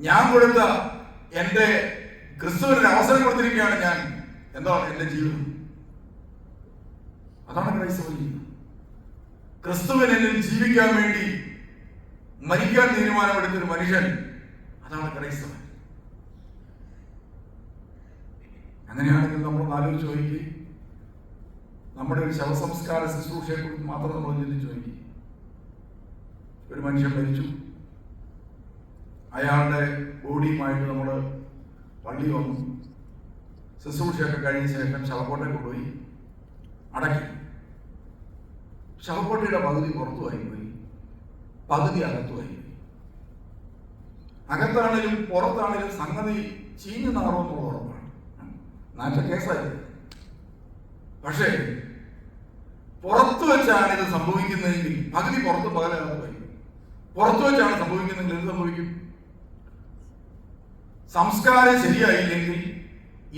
ഞാൻ കൊടുത്ത എന്റെ ക്രിസ്തുവിന് അവസരം കൊടുത്തിരിക്കുകയാണ് ഞാൻ. എന്താണ് എന്റെ ജീവിതം? അതാണ് ക്രൈസ്തവ ജീവിതം. ക്രിസ്തുവിനെ ജീവിക്കാൻ വേണ്ടി മരിക്കാൻ തീരുമാനമെടുത്തൊരു മനുഷ്യൻ, അതാണ് ക്രൈസ്തവൻ. അങ്ങനെയാണെങ്കിൽ നമ്മൾ ആലോചിച്ച് ചോദിക്കുക, നമ്മുടെ ഒരു ശവസംസ്കാര ശുശ്രൂഷയെ കുറിച്ച് മാത്രം നമ്മൾ ചിന്തിച്ച് ചോദിക്കുക. ഒരു മനുഷ്യൻ മരിച്ചു, അയാളുടെ ബോഡിയുമായിട്ട് നമ്മൾ പള്ളി വന്നു, ശുശ്രൂഷയൊക്കെ കഴിഞ്ഞ ശേഷം ശവക്കോട്ടയിൽ കൊണ്ടുപോയി അടക്കി. ശവക്കോട്ടയുടെ പകുതി പുറത്തുമായി പോയി, പകുതി അകത്തുമായി. അകത്താണേലും പുറത്താണേലും സംഗതി ചീഞ്ഞു നാറുമെന്നുള്ള ഉറപ്പാണ്. നാറ്റ കേസായി. പക്ഷേ പുറത്തു വെച്ചാണ് ഇത് സംഭവിക്കുന്നതെങ്കിൽ, പകുതി പുറത്ത് പകലകത്ത് പോയി, പുറത്തു വെച്ചാണ് സംഭവിക്കുന്നതെങ്കിൽ എന്ത് സംഭവിക്കും? സംസ്കാരം ശരിയായില്ലെങ്കിൽ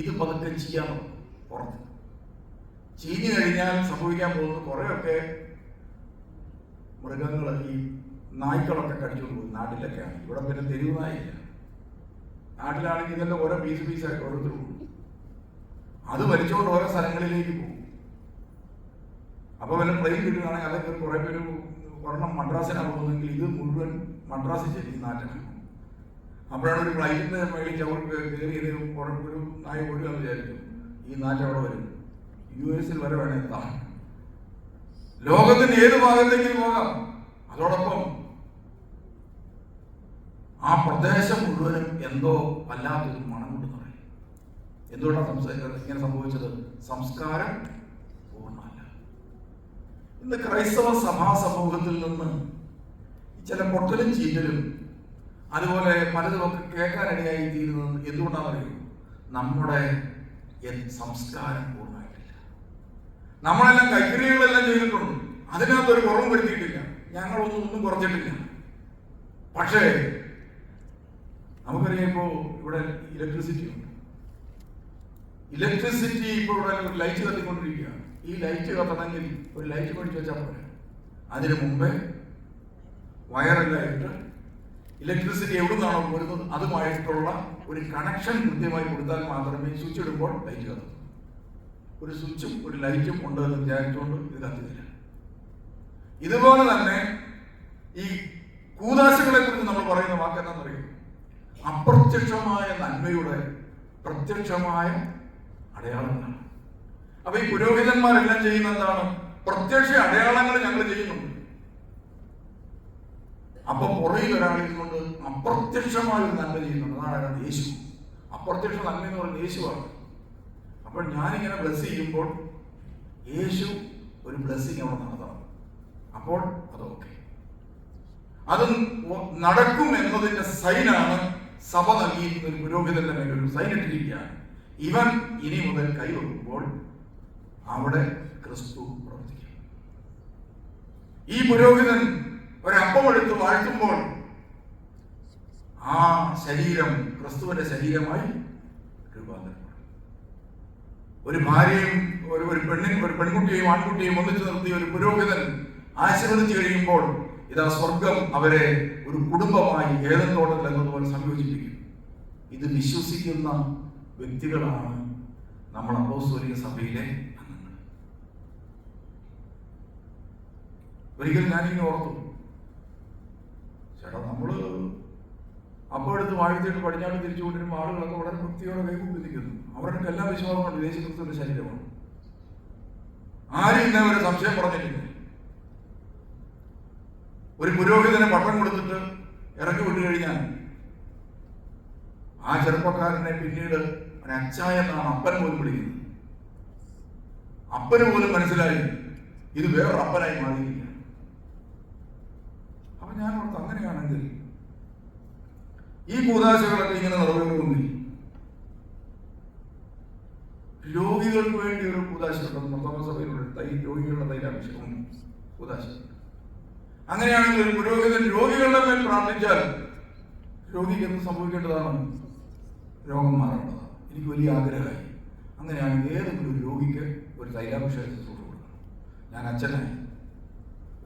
ഇത് പതുക്കെ ചെയ്യാൻ പുറത്ത് ചീഞ്ഞു കഴിഞ്ഞാൽ സംഭവിക്കാൻ പോകുന്നത് കുറെയൊക്കെ മൃഗങ്ങൾ, ഈ നായ്ക്കളൊക്കെ കടിച്ചുകൊണ്ട് പോകും. നാട്ടിലൊക്കെയാണ്. ഇവിടെ പിന്നെ തെരുവ് നായില്ല. നാട്ടിലാണെങ്കിൽ ഇതിന്റെ ഓരോ പീസായിട്ട് ഓരോരുത്തർ പോകും. അത് വലിച്ചുകൊണ്ട് ഓരോ സ്ഥലങ്ങളിലേക്ക് പോകും. അപ്പൊ വല്ല ട്രെയിൻ കിട്ടുകയാണെങ്കിൽ അതൊക്കെ കുറെ പേര് ഒരെണ്ണം മദ്രാസിനാണ് പോകുന്നതെങ്കിൽ ഇത് മുഴുവൻ മദ്രാസിൽ ചെല്ലി നാട്ടിലാണ്. അപ്പോഴാണ് ഒരു ഫ്ലൈറ്റിന്റെ മേളിൽ അവർക്ക് കയറിയത് ഒരു നായ ഓടുകയെന്ന് വിചാരിച്ചു. ഈ നാറ്റ് അവിടെ വരും. US വരെ വേണം എത്താം. ലോകത്തിന് ഏത് ഭാഗത്തേക്ക് പോകാം. അതോടൊപ്പം ആ പ്രദേശം മുഴുവനും എന്തോ വല്ലാത്തൊരു മണം കൊണ്ട് പറയും. എന്തുകൊണ്ടാണ് ഇങ്ങനെ സംഭവിച്ചത്? സംസ്കാരം പൂർണ്ണമല്ല. ഇന്ന് ക്രൈസ്തവ സഭാ സമൂഹത്തിൽ നിന്ന് ചില പൊട്ടലും ചീറ്റലും അതുപോലെ പലതുമൊക്കെ കേൾക്കാനിടയായി തീരുന്നത് എന്തുകൊണ്ടാണെന്നറിയും? നമ്മുടെ സംസ്കാരം പൂർണ്ണമായിട്ടില്ല. നമ്മളെല്ലാം കൈക്രിയകളെല്ലാം ചെയ്തിട്ടുണ്ട്, അതിനകത്തൊരു കുറവും വരുത്തിയിട്ടില്ല. ഞങ്ങളൊന്നും കുറച്ചിട്ടില്ല. പക്ഷേ നമുക്കറിയാം, ഇപ്പോൾ ഇവിടെ ഇലക്ട്രിസിറ്റി ഉണ്ട്. ഇലക്ട്രിസിറ്റി ഇപ്പോൾ ഇവിടെ ഒരു ലൈറ്റ് കത്തിക്കൊണ്ടിരിക്കുകയാണ്. ഈ ലൈറ്റ് കത്തണമെങ്കിൽ ഒരു ലൈറ്റ് മേടിച്ച് വെച്ചാൽ പോലെ അതിന് മുമ്പേ വയറെല്ലാം ഇട്ട് ഇലക്ട്രിസിറ്റി എവിടെ നിന്നാണോ വരുന്നത് അതുമായിട്ടുള്ള ഒരു കണക്ഷൻ കൃത്യമായി കൊടുത്താൽ മാത്രമേ സ്വിച്ച് ഇടുമ്പോൾ ലൈറ്റ് കത്തും. ഒരു സ്വിച്ചും ഒരു ലൈറ്റും ഉണ്ട് എന്ന് വിചാരിച്ചുകൊണ്ട് ഇത് കത്തുന്നില്ല. ഇതുപോലെ തന്നെ ഈ കൂദാശകളെ കുറിച്ച് നമ്മൾ പറയുന്ന വാക്ക് എന്താണെന്നറിയും? അപ്രത്യക്ഷമായ നന്മയുടെ പ്രത്യക്ഷമായ അടയാളങ്ങളാണ്. അപ്പൊ ഈ പുരോഹിതന്മാരെല്ലാം ചെയ്യുന്ന എന്താണ്? പ്രത്യക്ഷ അടയാളങ്ങൾ ഞങ്ങൾ ചെയ്യുന്നുണ്ട്. അപ്പൊ പുറയിൽ ഒരാളിൽ കൊണ്ട് അപ്രത്യക്ഷമായ ഒരു നന്മ ചെയ്യുന്നുണ്ട്. അതാണ് യേശു. അപ്രത്യക്ഷ നന്മ എന്ന് പറയുന്നത് യേശുവാണ്. അപ്പോൾ ഞാനിങ്ങനെ ബ്ലസ് ചെയ്യുമ്പോൾ യേശു ഒരു ബ്ലെസ്സിങ് അവിടെ നടത്തണം. അപ്പോൾ അതൊക്കെ അത് നടക്കും എന്നതിന്റെ സൈനാണ് സഭ നൽകിയിരിക്കുന്ന ഒരു പുരോഹിതന്റെ മേലെ ഒരു സൈൻ ഇട്ടിരിക്കുകയാണ്. ഇവൻ ഇനി മുതൽ കൈവെക്കുമ്പോൾ അവിടെ ക്രിസ്തു പ്രവർത്തിക്കും. ഈ പുരോഹിതൻ ഒരപ്പം എടുത്ത് വാഴ്ത്തുമ്പോൾ ആ ശരീരം ക്രിസ്തുവിന്റെ ശരീരമായി രൂപാന്തരപ്പെടും. ഒരു ഭാര്യയും ഒരു പെൺകുട്ടിയെയും ആൺകുട്ടിയെയും ഒന്നിച്ചു നിർത്തി ഒരു പുരോഹിതൻ ആശീർവദിച്ചു കഴിയുമ്പോൾ ഇതാ സ്വർഗം അവരെ ഒരു കുടുംബമായി ഏദൻ തോട്ടത്തിൽ എന്നതുപോലെ സംയോജിപ്പിക്കും. ഇത് വിശ്വസിക്കുന്ന വ്യക്തികളാണ് നമ്മൾ അപ്പോസ്തലിക സഭയിലെ അംഗങ്ങൾ. ഒരിക്കൽ ഞാനിങ്ങനെ ഓർത്തു, ചേട്ടാ നമ്മള് അപ്പോൾ എടുത്ത് വാഴ്ത്തിയിട്ട് പടിഞ്ഞാട്ട് തിരിച്ചു കൊണ്ടിരുമ്പോൾ ആളുകളൊക്കെ വളരെ ഭക്തിയോടെ കൈകൂപ്പിരിക്കുന്നു. അവരുടെ എല്ലാ വിശ്വാസങ്ങളും യേശു ക്രിസ്തുവിന്റെ ശരീരമാണ്. ആരും ഇന്നവരെ സംശയം പറഞ്ഞിട്ടില്ല. ഒരു പുരോഹിതനെ പട്ടം കൊടുത്തിട്ട് ഇറക്കി വിട്ടു കഴിഞ്ഞാൽ ആ ചെറുപ്പക്കാരനെ പിന്നീട് ഒരു അച്ചായ എന്നാണ് അപ്പൻ പോലും വിളിക്കുന്നത്. അപ്പന് പോലും മനസ്സിലായി ഇത് വേറൊരു അപ്പനായി മാറിയിരിക്കുകയാണ്. അപ്പൊ ഞാൻ ഓർത്ത്, അങ്ങനെയാണെങ്കിൽ ഈ കൂദാശകളൊക്കെ ഇങ്ങനെ നിറവേറുമെങ്കിൽ രോഗികൾക്ക് വേണ്ടി ഒരു കൂദാശയുണ്ടെന്ന് മർത്തോമാ സഭയിലുള്ള രോഗികളുടെ തൈലാഭിഷേകം കൂദാശ. അങ്ങനെയാണെങ്കിൽ ഒരു പുരോഹിതൻ രോഗികളുടെ മേൽ പ്രാർത്ഥിച്ചാൽ രോഗിക്ക് എന്ത് സംഭവിക്കേണ്ടതാണ്? രോഗം മാറേണ്ടതാണ്. എനിക്ക് വലിയ ആഗ്രഹമായി. അങ്ങനെയാണെങ്കിൽ ഏതെങ്കിലും ഒരു രോഗിക്ക് ഒരു തൈലാഭിഷേക ശുശ്രൂഷ കൊടുക്കണം. ഞാൻ അച്ഛനായി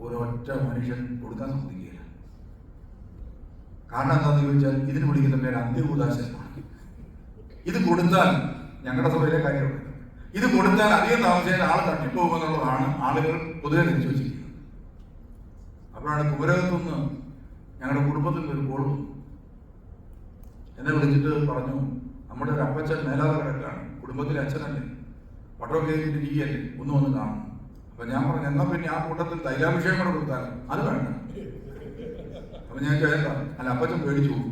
ഒരൊറ്റ മനുഷ്യൻ കൊടുക്കാൻ സമ്മതിക്കുകയില്ല. കാരണം എന്താണെന്ന് ചോദിച്ചാൽ ഇതിന് വിളിക്കുന്ന പേര് അന്ത്യകൂദാശമാണ്. ഇത് കൊടുത്താൽ ഞങ്ങളുടെ സഭയിലെ കാര്യമുണ്ട്. ഇത് കൊടുത്താൽ അധികം താമസിച്ചാൽ ആൾ തട്ടിപ്പോകുമെന്നുള്ളതാണ് ആളുകൾ പൊതുവെ ധരിച്ചു വെച്ചിരിക്കുന്നത്. അപ്പോഴാണ് കുമരകത്തുനിന്ന് ഞങ്ങളുടെ കുടുംബത്തിൽ ഒരു കോൾ എന്നെ വിളിച്ചിട്ട് പറഞ്ഞു, നമ്മുടെ ഒരു അപ്പച്ചൻ മേലാതെ കിടക്കാണ്, കുടുംബത്തിലെ അച്ഛനല്ലേ, പട്ടമൊക്കെ ഇരിക്കുകയല്ലേ, ഒന്ന് വന്ന് കാണും. അപ്പൊ ഞാൻ പറഞ്ഞു, എന്നാൽ പിന്നെ ആ കൂട്ടത്തിൽ തൈലാഭിഷേകം കൂടെ കൊടുത്താൽ അത് വേണ്ട. അപ്പൊ ഞാൻ കേട്ടാ അല്ല, അപ്പച്ചൻ പേടിച്ചു പോകും.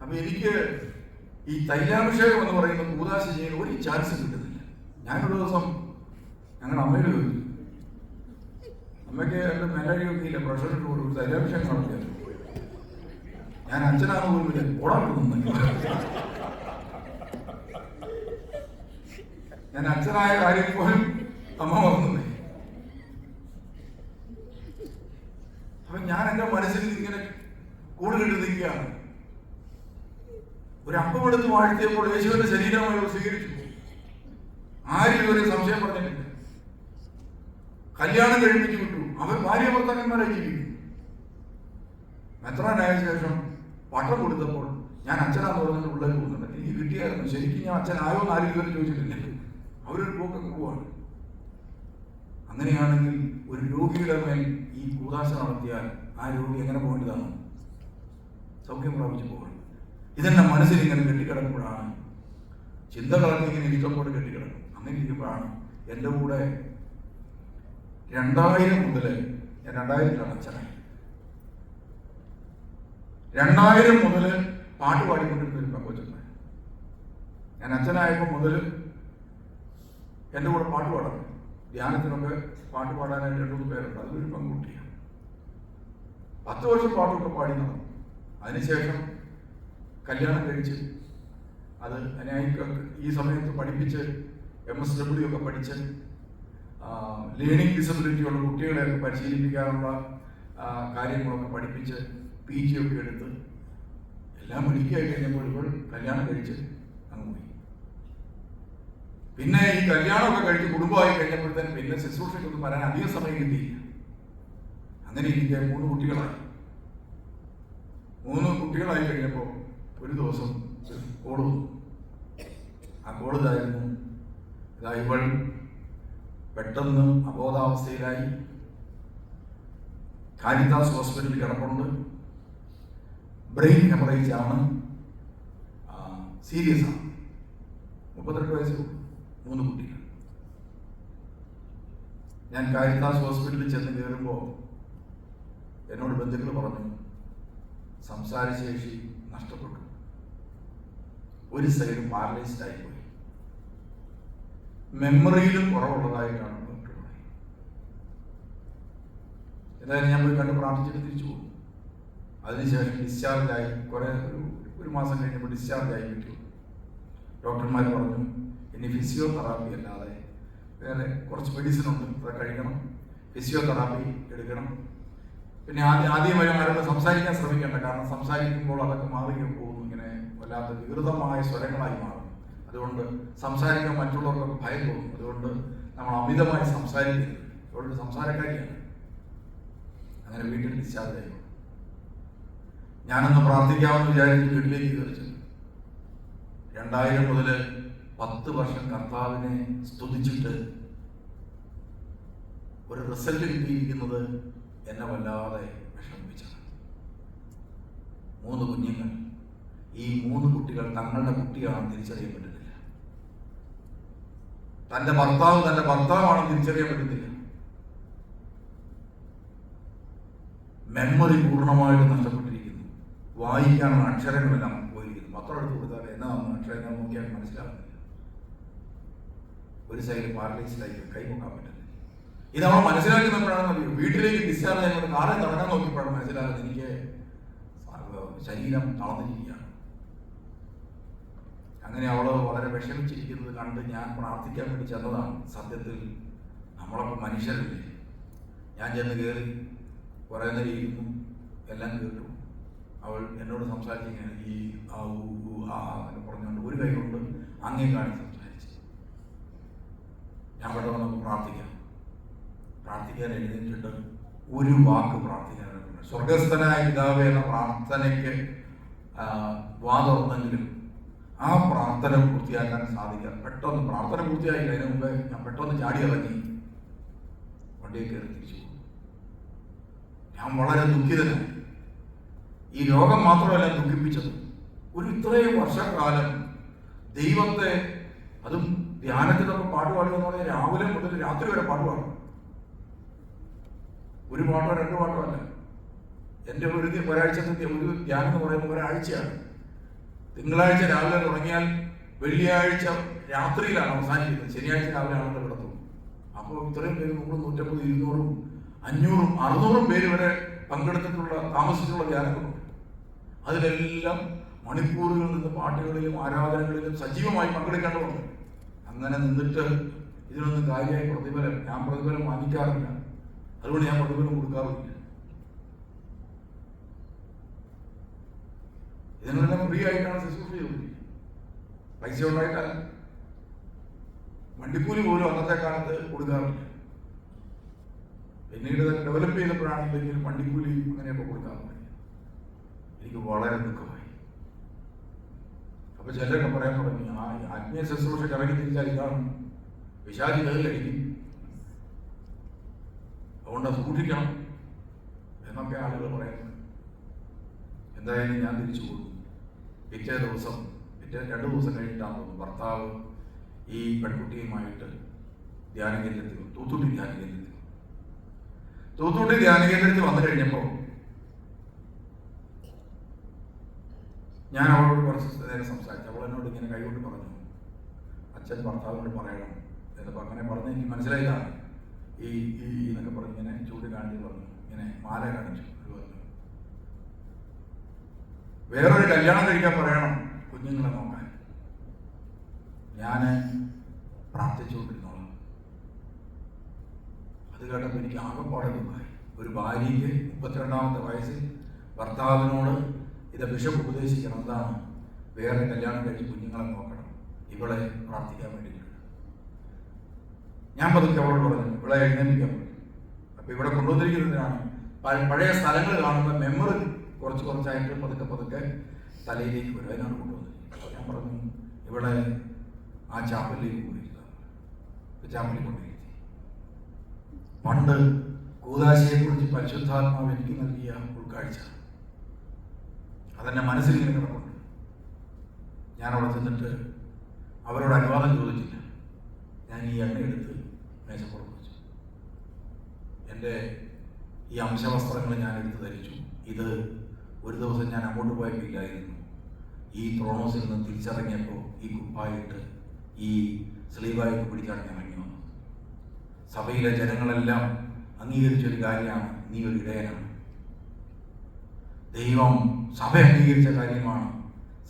അപ്പൊ എനിക്ക് ഈ തൈലാഭിഷേകം എന്ന് പറയുന്ന കൂദാശ ചെയ്യാൻ ഒരു ചാൻസ് കിട്ടുന്നില്ല. ഞാനൊരു ദിവസം ഞങ്ങളുടെ അമ്മയോട് ചോദിച്ചു, അമ്മയ്ക്ക് എൻ്റെ മേലാഴിയൊക്കെ ഇല്ല, പ്രഷറിട്ട് കൊടുക്കും, തൈലാഭിഷേകം നടത്തിയാൽ ഞാൻ അച്ഛനാണ് പോലും ഓടാൻ ഞാൻ അച്ഛനായ കാര്യം പോലും അമ്മ മറന്നു. അപ്പൊ ഞാൻ എന്റെ മനസ്സിൽ ഇങ്ങനെ കൂടുതലിട്ട് നിൽക്കുകയാണ്. ഒരു അപ്പം എടുത്ത് വാഴ്ത്തിയപ്പോൾ യേശുവിന്റെ ശരീരമായി സ്വീകരിച്ചു. ആരും ഇവരെ സംശയം പറഞ്ഞിട്ടില്ല. കല്യാണം കഴിപ്പിച്ചു വിട്ടു. അവർ ഭാര്യ ഭർത്താക്കന്മാരെ ജീവിക്കും. മെത്രാനായ ശേഷം പട്ടം കൊടുത്തപ്പോൾ ഞാൻ അച്ഛനാന്ന് പറഞ്ഞിട്ട് ഉള്ളിൽ പോകുന്നുണ്ട്. എനിക്ക് കിട്ടിയായിരുന്നു. ശരിക്കും ഞാൻ അച്ഛനായോ എന്ന് ആരും ഇതുവരെ ചോദിച്ചിട്ടില്ല. അവരൊരു പോക്കൊക്കെ പോവാണ്. അങ്ങനെയാണെങ്കിൽ ഒരു രോഗിയുടെ മേൽ ഈ കൂദാശ നടത്തിയാൽ ആ രോഗി എങ്ങനെ പോകേണ്ടതാണ്? സൗഖ്യം പ്രാപിച്ചു പോകണം. ഇതെന്നെ മനസ്സിൽ ഇങ്ങനെ കെട്ടിക്കിടക്കുമ്പോഴാണ്, ചിന്തകളൊക്കെ ഇങ്ങനെ ഇഷ്ടംപോലെ കെട്ടിക്കിടക്കും. അങ്ങനെ ഇരിക്കുമ്പോഴാണ് എൻ്റെ കൂടെ 2000 മുതൽ, ഞാൻ 2000-ലാണ് അച്ഛനായി, 2000 മുതൽ പാട്ട് പാടിക്കൊണ്ടിരുന്ന ഒരു പെങ്കൊച്ചുണ്ടായി. ഞാൻ അച്ഛനായപ്പോൾ മുതൽ എൻ്റെ കൂടെ പാട്ട് പാടാൻ, ധ്യാനത്തിനൊക്കെ പാട്ട് പാടാനായിട്ട് 2-3 പേരുണ്ട്. അതിലൊരു പെൺകുട്ടിയാണ്. 10 വർഷം പാട്ടൊക്കെ പാടി നടന്നു. അതിനുശേഷം കല്യാണം കഴിച്ച് അത് ഈ സമയത്ത് പഠിപ്പിച്ച് MSW ഒക്കെ പഠിച്ച് ലേണിംഗ് ഡിസബിലിറ്റിയുള്ള കുട്ടികളെയൊക്കെ പരിശീലിപ്പിക്കാനുള്ള കാര്യങ്ങളൊക്കെ പഠിപ്പിച്ച് PG ഒക്കെ എടുത്ത് എല്ലാം മിടുക്കിയായി കഴിഞ്ഞപ്പോൾ ഇപ്പോൾ കല്യാണം കഴിച്ച് അങ്ങ് പോയി. പിന്നെ ഈ കല്യാണമൊക്കെ കഴിച്ച് കുടുംബമായി കഴിഞ്ഞപ്പോഴത്തേനും പിന്നെ ശുശ്രൂഷയ്ക്കൊന്നും വരാൻ അധികം സമയം കിട്ടിയില്ല. അങ്ങനെ എനിക്ക് 3 കുട്ടികളായി. 3 കുട്ടികളായി കഴിഞ്ഞപ്പോൾ ഒരു ദിവസം കോള് വന്നു. ആ കോള് ഇതായിരുന്നു: ഇവൾ പെട്ടെന്ന് അബോധാവസ്ഥയിലായി, കാരിത്താസ് ഹോസ്പിറ്റലിൽ കിടപ്പുണ്ട്, ബ്രെയിൻ ഹെമറേജ് ആണ്, സീരിയസ് ആണ്. 38 വയസ്സ്, 3 കുട്ടികൾ. ഞാൻ കാരിത്താസ് ഹോസ്പിറ്റലിൽ ചെന്ന് കയറുമ്പോൾ എന്നോട് ബന്ധുക്കൾ പറഞ്ഞു, സംസാരശേഷി നഷ്ടപ്പെട്ടു, ഒരു സൈഡ് പാരലൈസ്ഡ് ആയിപ്പോയി, മെമ്മറിയിലും കുറവുള്ളതായിട്ടാണ് ഡോക്ടർ പറയുന്നത്. എന്തായാലും ഞാൻ പോയി കണ്ട് പ്രാർത്ഥിച്ചിട്ട് തിരിച്ചു പോകും. അതിനുശേഷം ഡിസ്ചാർജായി. ഒരു മാസം കഴിഞ്ഞപ്പോൾ ഡിസ്ചാർജായി കിട്ടി. ഡോക്ടർമാർ പറഞ്ഞു, ഇനി ഫിസിയോതെറാപ്പി അല്ലാതെ വേറെ കുറച്ച് മെഡിസിൻ ഉണ്ട്, അത് കഴിക്കണം, ഫിസിയോതെറാപ്പി എടുക്കണം. പിന്നെ ആദ്യമായി ആരോട് സംസാരിക്കാൻ ശ്രമിക്കേണ്ട, കാരണം സംസാരിക്കുമ്പോൾ അതൊക്കെ മാറിയും പോകുന്നു, ഇങ്ങനെ വല്ലാത്ത വികൃതമായ സ്വരങ്ങളായി മാറും. അതുകൊണ്ട് സംസാരിക്കാൻ മറ്റുള്ളവർക്ക് ഭയം തോന്നും. അതുകൊണ്ട് നമ്മൾ അമിതമായി സംസാരിക്കരുത്. അവരുടെ സംസാരക്കാരിയാണ്. അങ്ങനെ വീട്ടിൽ ഡിസ്ചാർജ് ആയി. ഞാനൊന്ന് പ്രാർത്ഥിക്കാമെന്ന് വിചാരിച്ച് വീട്ടിലേക്ക് കയറിച്ചു. 2000 മുതൽ 10 വർഷം കർത്താവിനെ സ്തുതിച്ചിട്ട് ഒരു റിസൾട്ട് കിട്ടിയിരിക്കുന്നത് എന്നെ വല്ലാതെ വിഷമിപ്പിച്ചത്. 3 കുഞ്ഞുങ്ങൾ. ഈ 3 കുട്ടികൾ തങ്ങളുടെ കുട്ടിയാണെന്ന് തിരിച്ചറിയാൻ പറ്റുന്നില്ല. തന്റെ ഭർത്താവാണെന്ന് തിരിച്ചറിയാൻ പറ്റുന്നില്ല. മെമ്മറി പൂർണ്ണമായിട്ട് നഷ്ടപ്പെട്ടിരിക്കുന്നു. വായിക്കാനുള്ള അക്ഷരങ്ങളെല്ലാം പോയിരിക്കുന്നു. പത്രം എടുത്ത് കൊടുത്താൽ എന്നാണെന്ന് അക്ഷരങ്ങൾ നോക്കിയാൽ മനസ്സിലാകുന്നില്ല. ഒരു സൈഡ് പാരലൈസ്ഡായി, കൈ പൊക്കാൻ പറ്റുന്നില്ല. ഇത് നമ്മൾ മനസ്സിലാക്കുന്നപ്പോഴാണെന്നറിയോ, വീട്ടിലേക്ക് ഡിസ്ചാർജ് ചെയ്യുമ്പോൾ കാറിൽ നടക്കാൻ നോക്കിയപ്പോഴാണ് മനസ്സിലാകുന്നത് എനിക്ക് ശരീരം തളർന്നിരിക്കുകയാണ്. അങ്ങനെ അവള് വളരെ വിഷമിച്ചിരിക്കുന്നത് കണ്ട് ഞാൻ പ്രാർത്ഥിക്കാൻ വേണ്ടി ചെന്നതാണ്. സത്യത്തിൽ നമ്മളൊക്കെ മനുഷ്യരല്ലേ. ഞാൻ ചെന്ന് കയറി കുറേ നേരം ഇരുന്നു, എല്ലാം കേട്ടു. അവൾ എന്നോട് സംസാരിച്ചിങ്ങനെ ഈ എന്നൊക്കെ പറഞ്ഞുകൊണ്ട് ഒരു കൈ കൊണ്ട് അങ്ങേ കാണി സംസാരിച്ചു. ഞാൻ പെട്ടെന്ന് നമുക്ക് പ്രാർത്ഥിക്കാൻ എഴുന്നേറ്റിട്ട് ഒരു വാക്ക് പ്രാർത്ഥിക്കാനാണ്. സ്വർഗസ്ഥനായ പിതാവേ എന്ന പ്രാർത്ഥനയ്ക്ക് വാതുറന്നെങ്കിലും ആ പ്രാർത്ഥന പൂർത്തിയാക്കാൻ സാധിക്കാം. പെട്ടെന്ന് പ്രാർത്ഥന പൂർത്തിയായില്ല, അതിന് മുമ്പേ ഞാൻ പെട്ടെന്ന് ചാടി ഇറങ്ങി വണ്ടിയെ കയറി തിരിച്ചു. ഞാൻ വളരെ ദുഃഖിതനായി. ഈ രോഗം മാത്രമല്ല ദുഃഖിപ്പിച്ചത്, ഒരു ഇത്രയും വർഷക്കാലം ദൈവത്തെ, അതും ധ്യാനത്തിലൊക്കെ പാട്ടുപാടുക എന്ന് പറഞ്ഞാൽ രാവിലെ മുതൽ രാത്രി വരെ പാട്ടുപാടും. ഒരു പാട്ടോ 2 പാട്ടോ അല്ല. എൻ്റെ ഒരാഴ്ചത്തെ ഒരു ധ്യാനം എന്ന് പറയുമ്പോൾ ഒരാഴ്ചയാണ്. തിങ്കളാഴ്ച രാവിലെ തുടങ്ങിയാൽ വെള്ളിയാഴ്ച രാത്രിയിലാണ് അവസാനിക്കുന്നത്. ശനിയാഴ്ച രാവിലെ ആളുകൾ കിടത്തും. അപ്പോൾ ഇത്രയും പേര് 100, 150, 200, 500, 600 പേര് വരെ താമസിച്ചിട്ടുള്ള ധ്യാനങ്ങളുണ്ട്. അതിലെല്ലാം മണിക്കൂറുകളിൽ നിന്ന് പാട്ടുകളിലും ആരാധനകളിലും സജീവമായി പങ്കെടുക്കേണ്ടതുണ്ട്. അങ്ങനെ നിന്നിട്ട് ഇതിനൊന്നും കാര്യമായി ഞാൻ പ്രതിഫലം വാങ്ങിക്കാറില്ല. അതുകൊണ്ട് ഞാൻ പ്രതിഫലം കൊടുക്കാറില്ല. ഇതിനെല്ലാം ഫ്രീ ആയിട്ടാണ് ശുശ്രൂഷ ചെയ്തത്, പൈസ ഉണ്ടായിട്ടല്ല. വണ്ടിക്കൂലി പോലും അന്നത്തെ കാലത്ത് കൊടുക്കാറില്ല. പിന്നീട് ഡെവലപ്പ് ചെയ്തപ്പോഴാണ് എന്തെങ്കിലും വണ്ടിക്കൂലി അങ്ങനെയൊക്കെ കൊടുക്കാറുണ്ട്. എനിക്ക് വളരെ ദുഃഖമായി. അപ്പൊ ചിലരൊക്കെ പറയാൻ തുടങ്ങി, ആത്മീയ ശുശ്രൂഷയ്ക്ക് ഇറങ്ങി തിരിച്ചാൽ ഇതാണ് പിശാചി കയറിലടിക്കും, അതുകൊണ്ട് സൂക്ഷിക്കണം എന്നൊക്കെ ആളുകൾ പറയുന്നു. എന്തായാലും ഞാൻ തിരിച്ചു പോകും. പിറ്റേ 2 ദിവസം കഴിഞ്ഞിട്ടാണ് തോന്നുന്നു ഭർത്താവ് ഈ പെൺകുട്ടിയുമായിട്ട് ധ്യാന കേന്ദ്രത്തിൽ, തൂത്തുട്ടി ധ്യാന കേന്ദ്രത്തിൽ വന്നു കഴിഞ്ഞപ്പോൾ ഞാൻ അവളോട് കുറച്ച് നേരം സംസാരിച്ചു. അവൾ എന്നോട് ഇങ്ങനെ കൈകൊണ്ട് പറഞ്ഞു, അച്ഛൻ ഭർത്താവിനോട് പറയണം എന്നപ്പോൾ അങ്ങനെ പറഞ്ഞ് എനിക്ക് മനസ്സിലായതാണ്. ഈ എന്നൊക്കെ പറഞ്ഞ് ഇങ്ങനെ ചൂണ്ടിക്കാണിച്ച് പറഞ്ഞു, ഇങ്ങനെ മാല കാണിച്ചു. വേറൊരു കല്യാണം കഴിക്കാൻ പറയണം കുഞ്ഞുങ്ങളെ നോക്കാൻ. ഞാൻ പ്രാർത്ഥിച്ചുകൊണ്ടിരുന്നോളാം. അത് കേട്ടപ്പോൾ എനിക്ക് ആകെപ്പാടെ ദുഃഖമായി. ഒരു ഭാര്യയ്ക്ക് 32ാമത്തെ വയസ്സിൽ ഭർത്താവിനോട് ഇത് ബിഷപ്പ് ഉപദേശിക്കണം, എന്താണ് വേറെ കല്യാണം കഴിച്ച് കുഞ്ഞുങ്ങളെ നോക്കണം, ഇവളെ പ്രാർത്ഥിക്കാൻ വേണ്ടിയിട്ട്. ഞാൻ പതുക്കെ അവളോട് പറഞ്ഞു, ഇവളെ എഴുന്നേൽപ്പിക്കാൻ പറ്റും. അപ്പൊ ഇവിടെ കൊണ്ടുവന്നിരിക്കുന്നതിനാണ് പഴയ സ്ഥലങ്ങൾ കാണുമ്പോൾ മെമ്മറി കുറച്ചായിട്ട് പതുക്കെ തലയിലേക്ക് വരും. അതിനാണ് കൊണ്ടുവന്നത്. ഞാൻ പറഞ്ഞു, ഇവിടെ ആ ചാപ്പലിലേക്ക് കൊണ്ടിരുന്നത്, ചാപ്പലിൽ കൊണ്ടിരുത്തി. പണ്ട് കൂദാശയെ കുറിച്ച് പരിശുദ്ധാത്മാവ് എനിക്ക് നൽകിയ ഉൾക്കാഴ്ച അതെന്നെ മനസ്സിൽ ഇങ്ങനെ കിടപ്പുണ്ട്. ഞാൻ അവിടെ ചെന്നിട്ട് അവരോട് അനുവാദം ചോദിച്ചില്ല. ഞാൻ ഈ എണ്ണ എടുത്ത് മേശപ്പുറത്ത് വെച്ചു. എൻ്റെ ഈ അംശവസ്ത്രങ്ങൾ ഞാൻ എടുത്ത് ധരിച്ചു. ഇത് ഒരു ദിവസം ഞാൻ അങ്ങോട്ട് പോയപ്പോഴില്ലായിരുന്നു. ഈ ത്രോണോസിൽ നിന്ന് തിരിച്ചിറങ്ങിയപ്പോൾ ഈ കുപ്പായിട്ട് ഈ സ്ലീവായിട്ട് പിടിച്ചാണ് ഞാൻ ഇറങ്ങി വന്നത്. സഭയിലെ ജനങ്ങളെല്ലാം അംഗീകരിച്ചൊരു കാര്യമാണ്, നീ ഒരു ഇടയനാണ്. ദൈവം സഭ അംഗീകരിച്ച കാര്യമാണ്.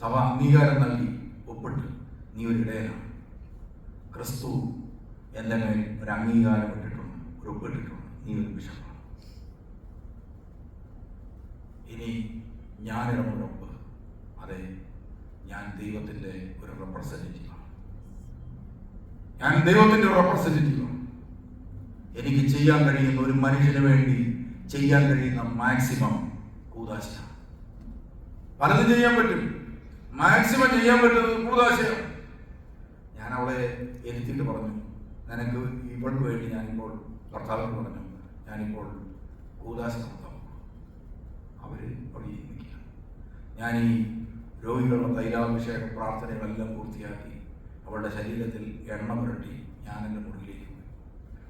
സഭ അംഗീകാരം നൽകി ഒപ്പിട്ട് നീ ഒരു ഇടയനാണ്. ക്രിസ്തു എൻ്റെ മേൽ ഒരു അംഗീകാരം ഇട്ടിട്ടുണ്ട്, ഒരു ഒപ്പിട്ടിട്ടുണ്ട്, നീ ഒരു ബിഷപ്പാണ്. ഇനി ഞാനിടപെടുമ്പോൾ അതെ, ഞാൻ ദൈവത്തിൻ്റെ ഒരു റെപ്രസെൻറ്റേറ്റീവാണ്. ഞാൻ ദൈവത്തിൻ്റെ ഒരു റെപ്രസെൻറ്റേറ്റീവാണ്. എനിക്ക് ചെയ്യാൻ കഴിയുന്ന, ഒരു മനുഷ്യന് വേണ്ടി ചെയ്യാൻ കഴിയുന്ന മാക്സിമം കൂദാശയാണ്. പലതും ചെയ്യാൻ പറ്റും, മാക്സിമം ചെയ്യാൻ പറ്റുന്നത് കൂദാശയാണ്. ഞാൻ അവളെ ഇരുത്തിയിട്ട് പറഞ്ഞു, നിനക്ക് ഇവൾക്ക് വേണ്ടി ഞാനിപ്പോൾ ഭർത്താവിനോട് പറഞ്ഞു, ഞാനിപ്പോൾ കൂദാശ നടത്താം. അവര് നിൽക്കുക. ഞാൻ ഈ രോഗികളുടെ തൈലാഭിഷേക പ്രാർത്ഥനകളെല്ലാം പൂർത്തിയാക്കി അവളുടെ ശരീരത്തിൽ എണ്ണ പുരട്ടി ഞാൻ എൻ്റെ മുറിയിലേക്ക് പോയി.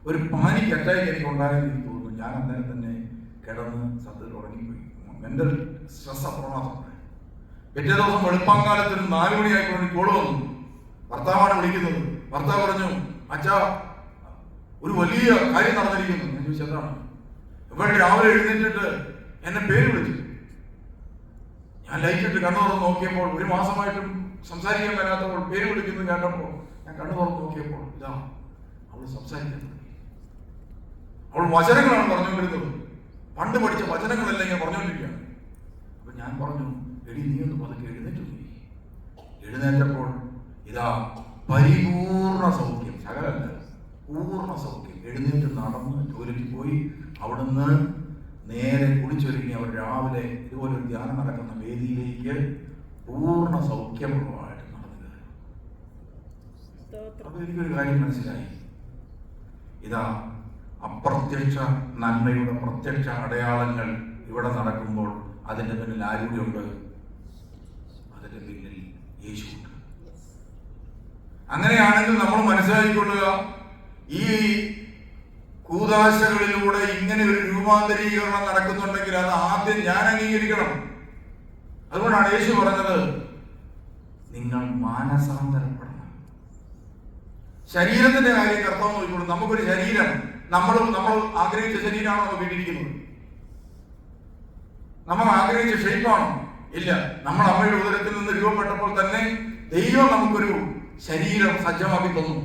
ഒരു പാനിക് അറ്റാക്ക് എനിക്ക് ഉണ്ടായെന്ന് എനിക്ക് തോന്നുന്നു. ഞാൻ അന്നേരം തന്നെ കിടന്ന് സത്യത്തിൽ ഉറങ്ങിപ്പോയി. മെൻ്റൽ സ്ട്രെസ് അപ്രമാദമുണ്ടായി. പിറ്റേ ദിവസം വെളുപ്പാങ്കാലത്തിന് 4 മണിയായപ്പോൾ കോള് വന്നു. ഭർത്താവാണ് വിളിക്കുന്നത്. ഭർത്താവ് പറഞ്ഞു, അച്ഛാ ഒരു വലിയ കാര്യം നടന്നിരിക്കുന്നു. ഞാൻ ചോദിച്ചു, എന്താണ്? ഇവിടെ രാവിലെ എഴുന്നേറ്റിട്ട് എന്നെ പേര് വിളിച്ചു. ഞാൻ ലൈറ്റിട്ട് കണ്ണു തുറന്ന് നോക്കിയപ്പോൾ, 1 മാസമായിട്ടും സംസാരിക്കാൻ വരാത്തപ്പോൾ പേര് വിളിക്കുന്നത് കേട്ടപ്പോൾ ഞാൻ കണ്ണു തുറന്ന് നോക്കിയപ്പോൾ ഇതാ അവൾ സംസാരിക്കാൻ തുടങ്ങി. അവൾ വചനങ്ങളാണ് പറഞ്ഞുകൊണ്ടിരുന്നത്. പണ്ട് പഠിച്ച വചനങ്ങളെല്ലാം ഇങ്ങനെ പറഞ്ഞുകൊണ്ടിരിക്കുകയാണ്. അപ്പൊ ഞാൻ പറഞ്ഞു, എടി നീ ഒന്ന് പതുക്കെ എഴുന്നേറ്റ് പോയി. എഴുന്നേറ്റപ്പോൾ ഇതാ പരിപൂർണ സൗഖ്യം, ശകലല്ല പൂർണ്ണ സൗഖ്യം. എഴുന്നേറ്റ് നടന്ന് ജോലിക്ക് പോയി. അവിടുന്ന് നേരെ കുളിച്ചൊരുങ്ങി അവർ രാവിലെ ഇതുപോലൊരു ധ്യാനം നടക്കുന്ന വേദിയിലേക്ക് പൂർണ്ണ സൗഖ്യപ്രദമായിട്ട് നടന്നു കയറി. അപ്പൊ എനിക്കൊരു കാര്യം മനസ്സിലായി, ഇതാ അപ്രത്യക്ഷ നന്മയുടെ പ്രത്യക്ഷ അടയാളങ്ങൾ ഇവിടെ നടക്കുമ്പോൾ അതിൻ്റെ പിന്നിൽ ആരൂടെയുണ്ട്? അതിൻ്റെ പിന്നിൽ യേശുണ്ട്. അങ്ങനെയാണെങ്കിൽ നമ്മൾ മനസ്സിലാക്കിക്കൊള്ളുക, ഈ കൂദാശകളിലൂടെ ഇങ്ങനെ ഒരു രൂപാന്തരീകരണം നടക്കുന്നുണ്ടെങ്കിൽ അത് ആദ്യം ഞാൻ അംഗീകരിക്കണം. അതുകൊണ്ടാണ് യേശു പറഞ്ഞത്, നിങ്ങൾ മാനസാന്തരപ്പെടണം. ശരീരത്തിന്റെ കാര്യം കർത്താവ് നോക്കിക്കോളും. നമുക്കൊരു ശരീരം, നമ്മൾ ആഗ്രഹിച്ച ശരീരമാണോ നമ്മൾ വീട്ടിരിക്കുന്നത്? നമ്മൾ ആഗ്രഹിച്ച ഷേപ്പാണോ? ഇല്ല. നമ്മൾ അമ്മയുടെ ഉദരത്തിൽ നിന്ന് രൂപപ്പെട്ടപ്പോൾ തന്നെ ദൈവം നമുക്കൊരു ശരീരം സജ്ജമാക്കി തന്നു.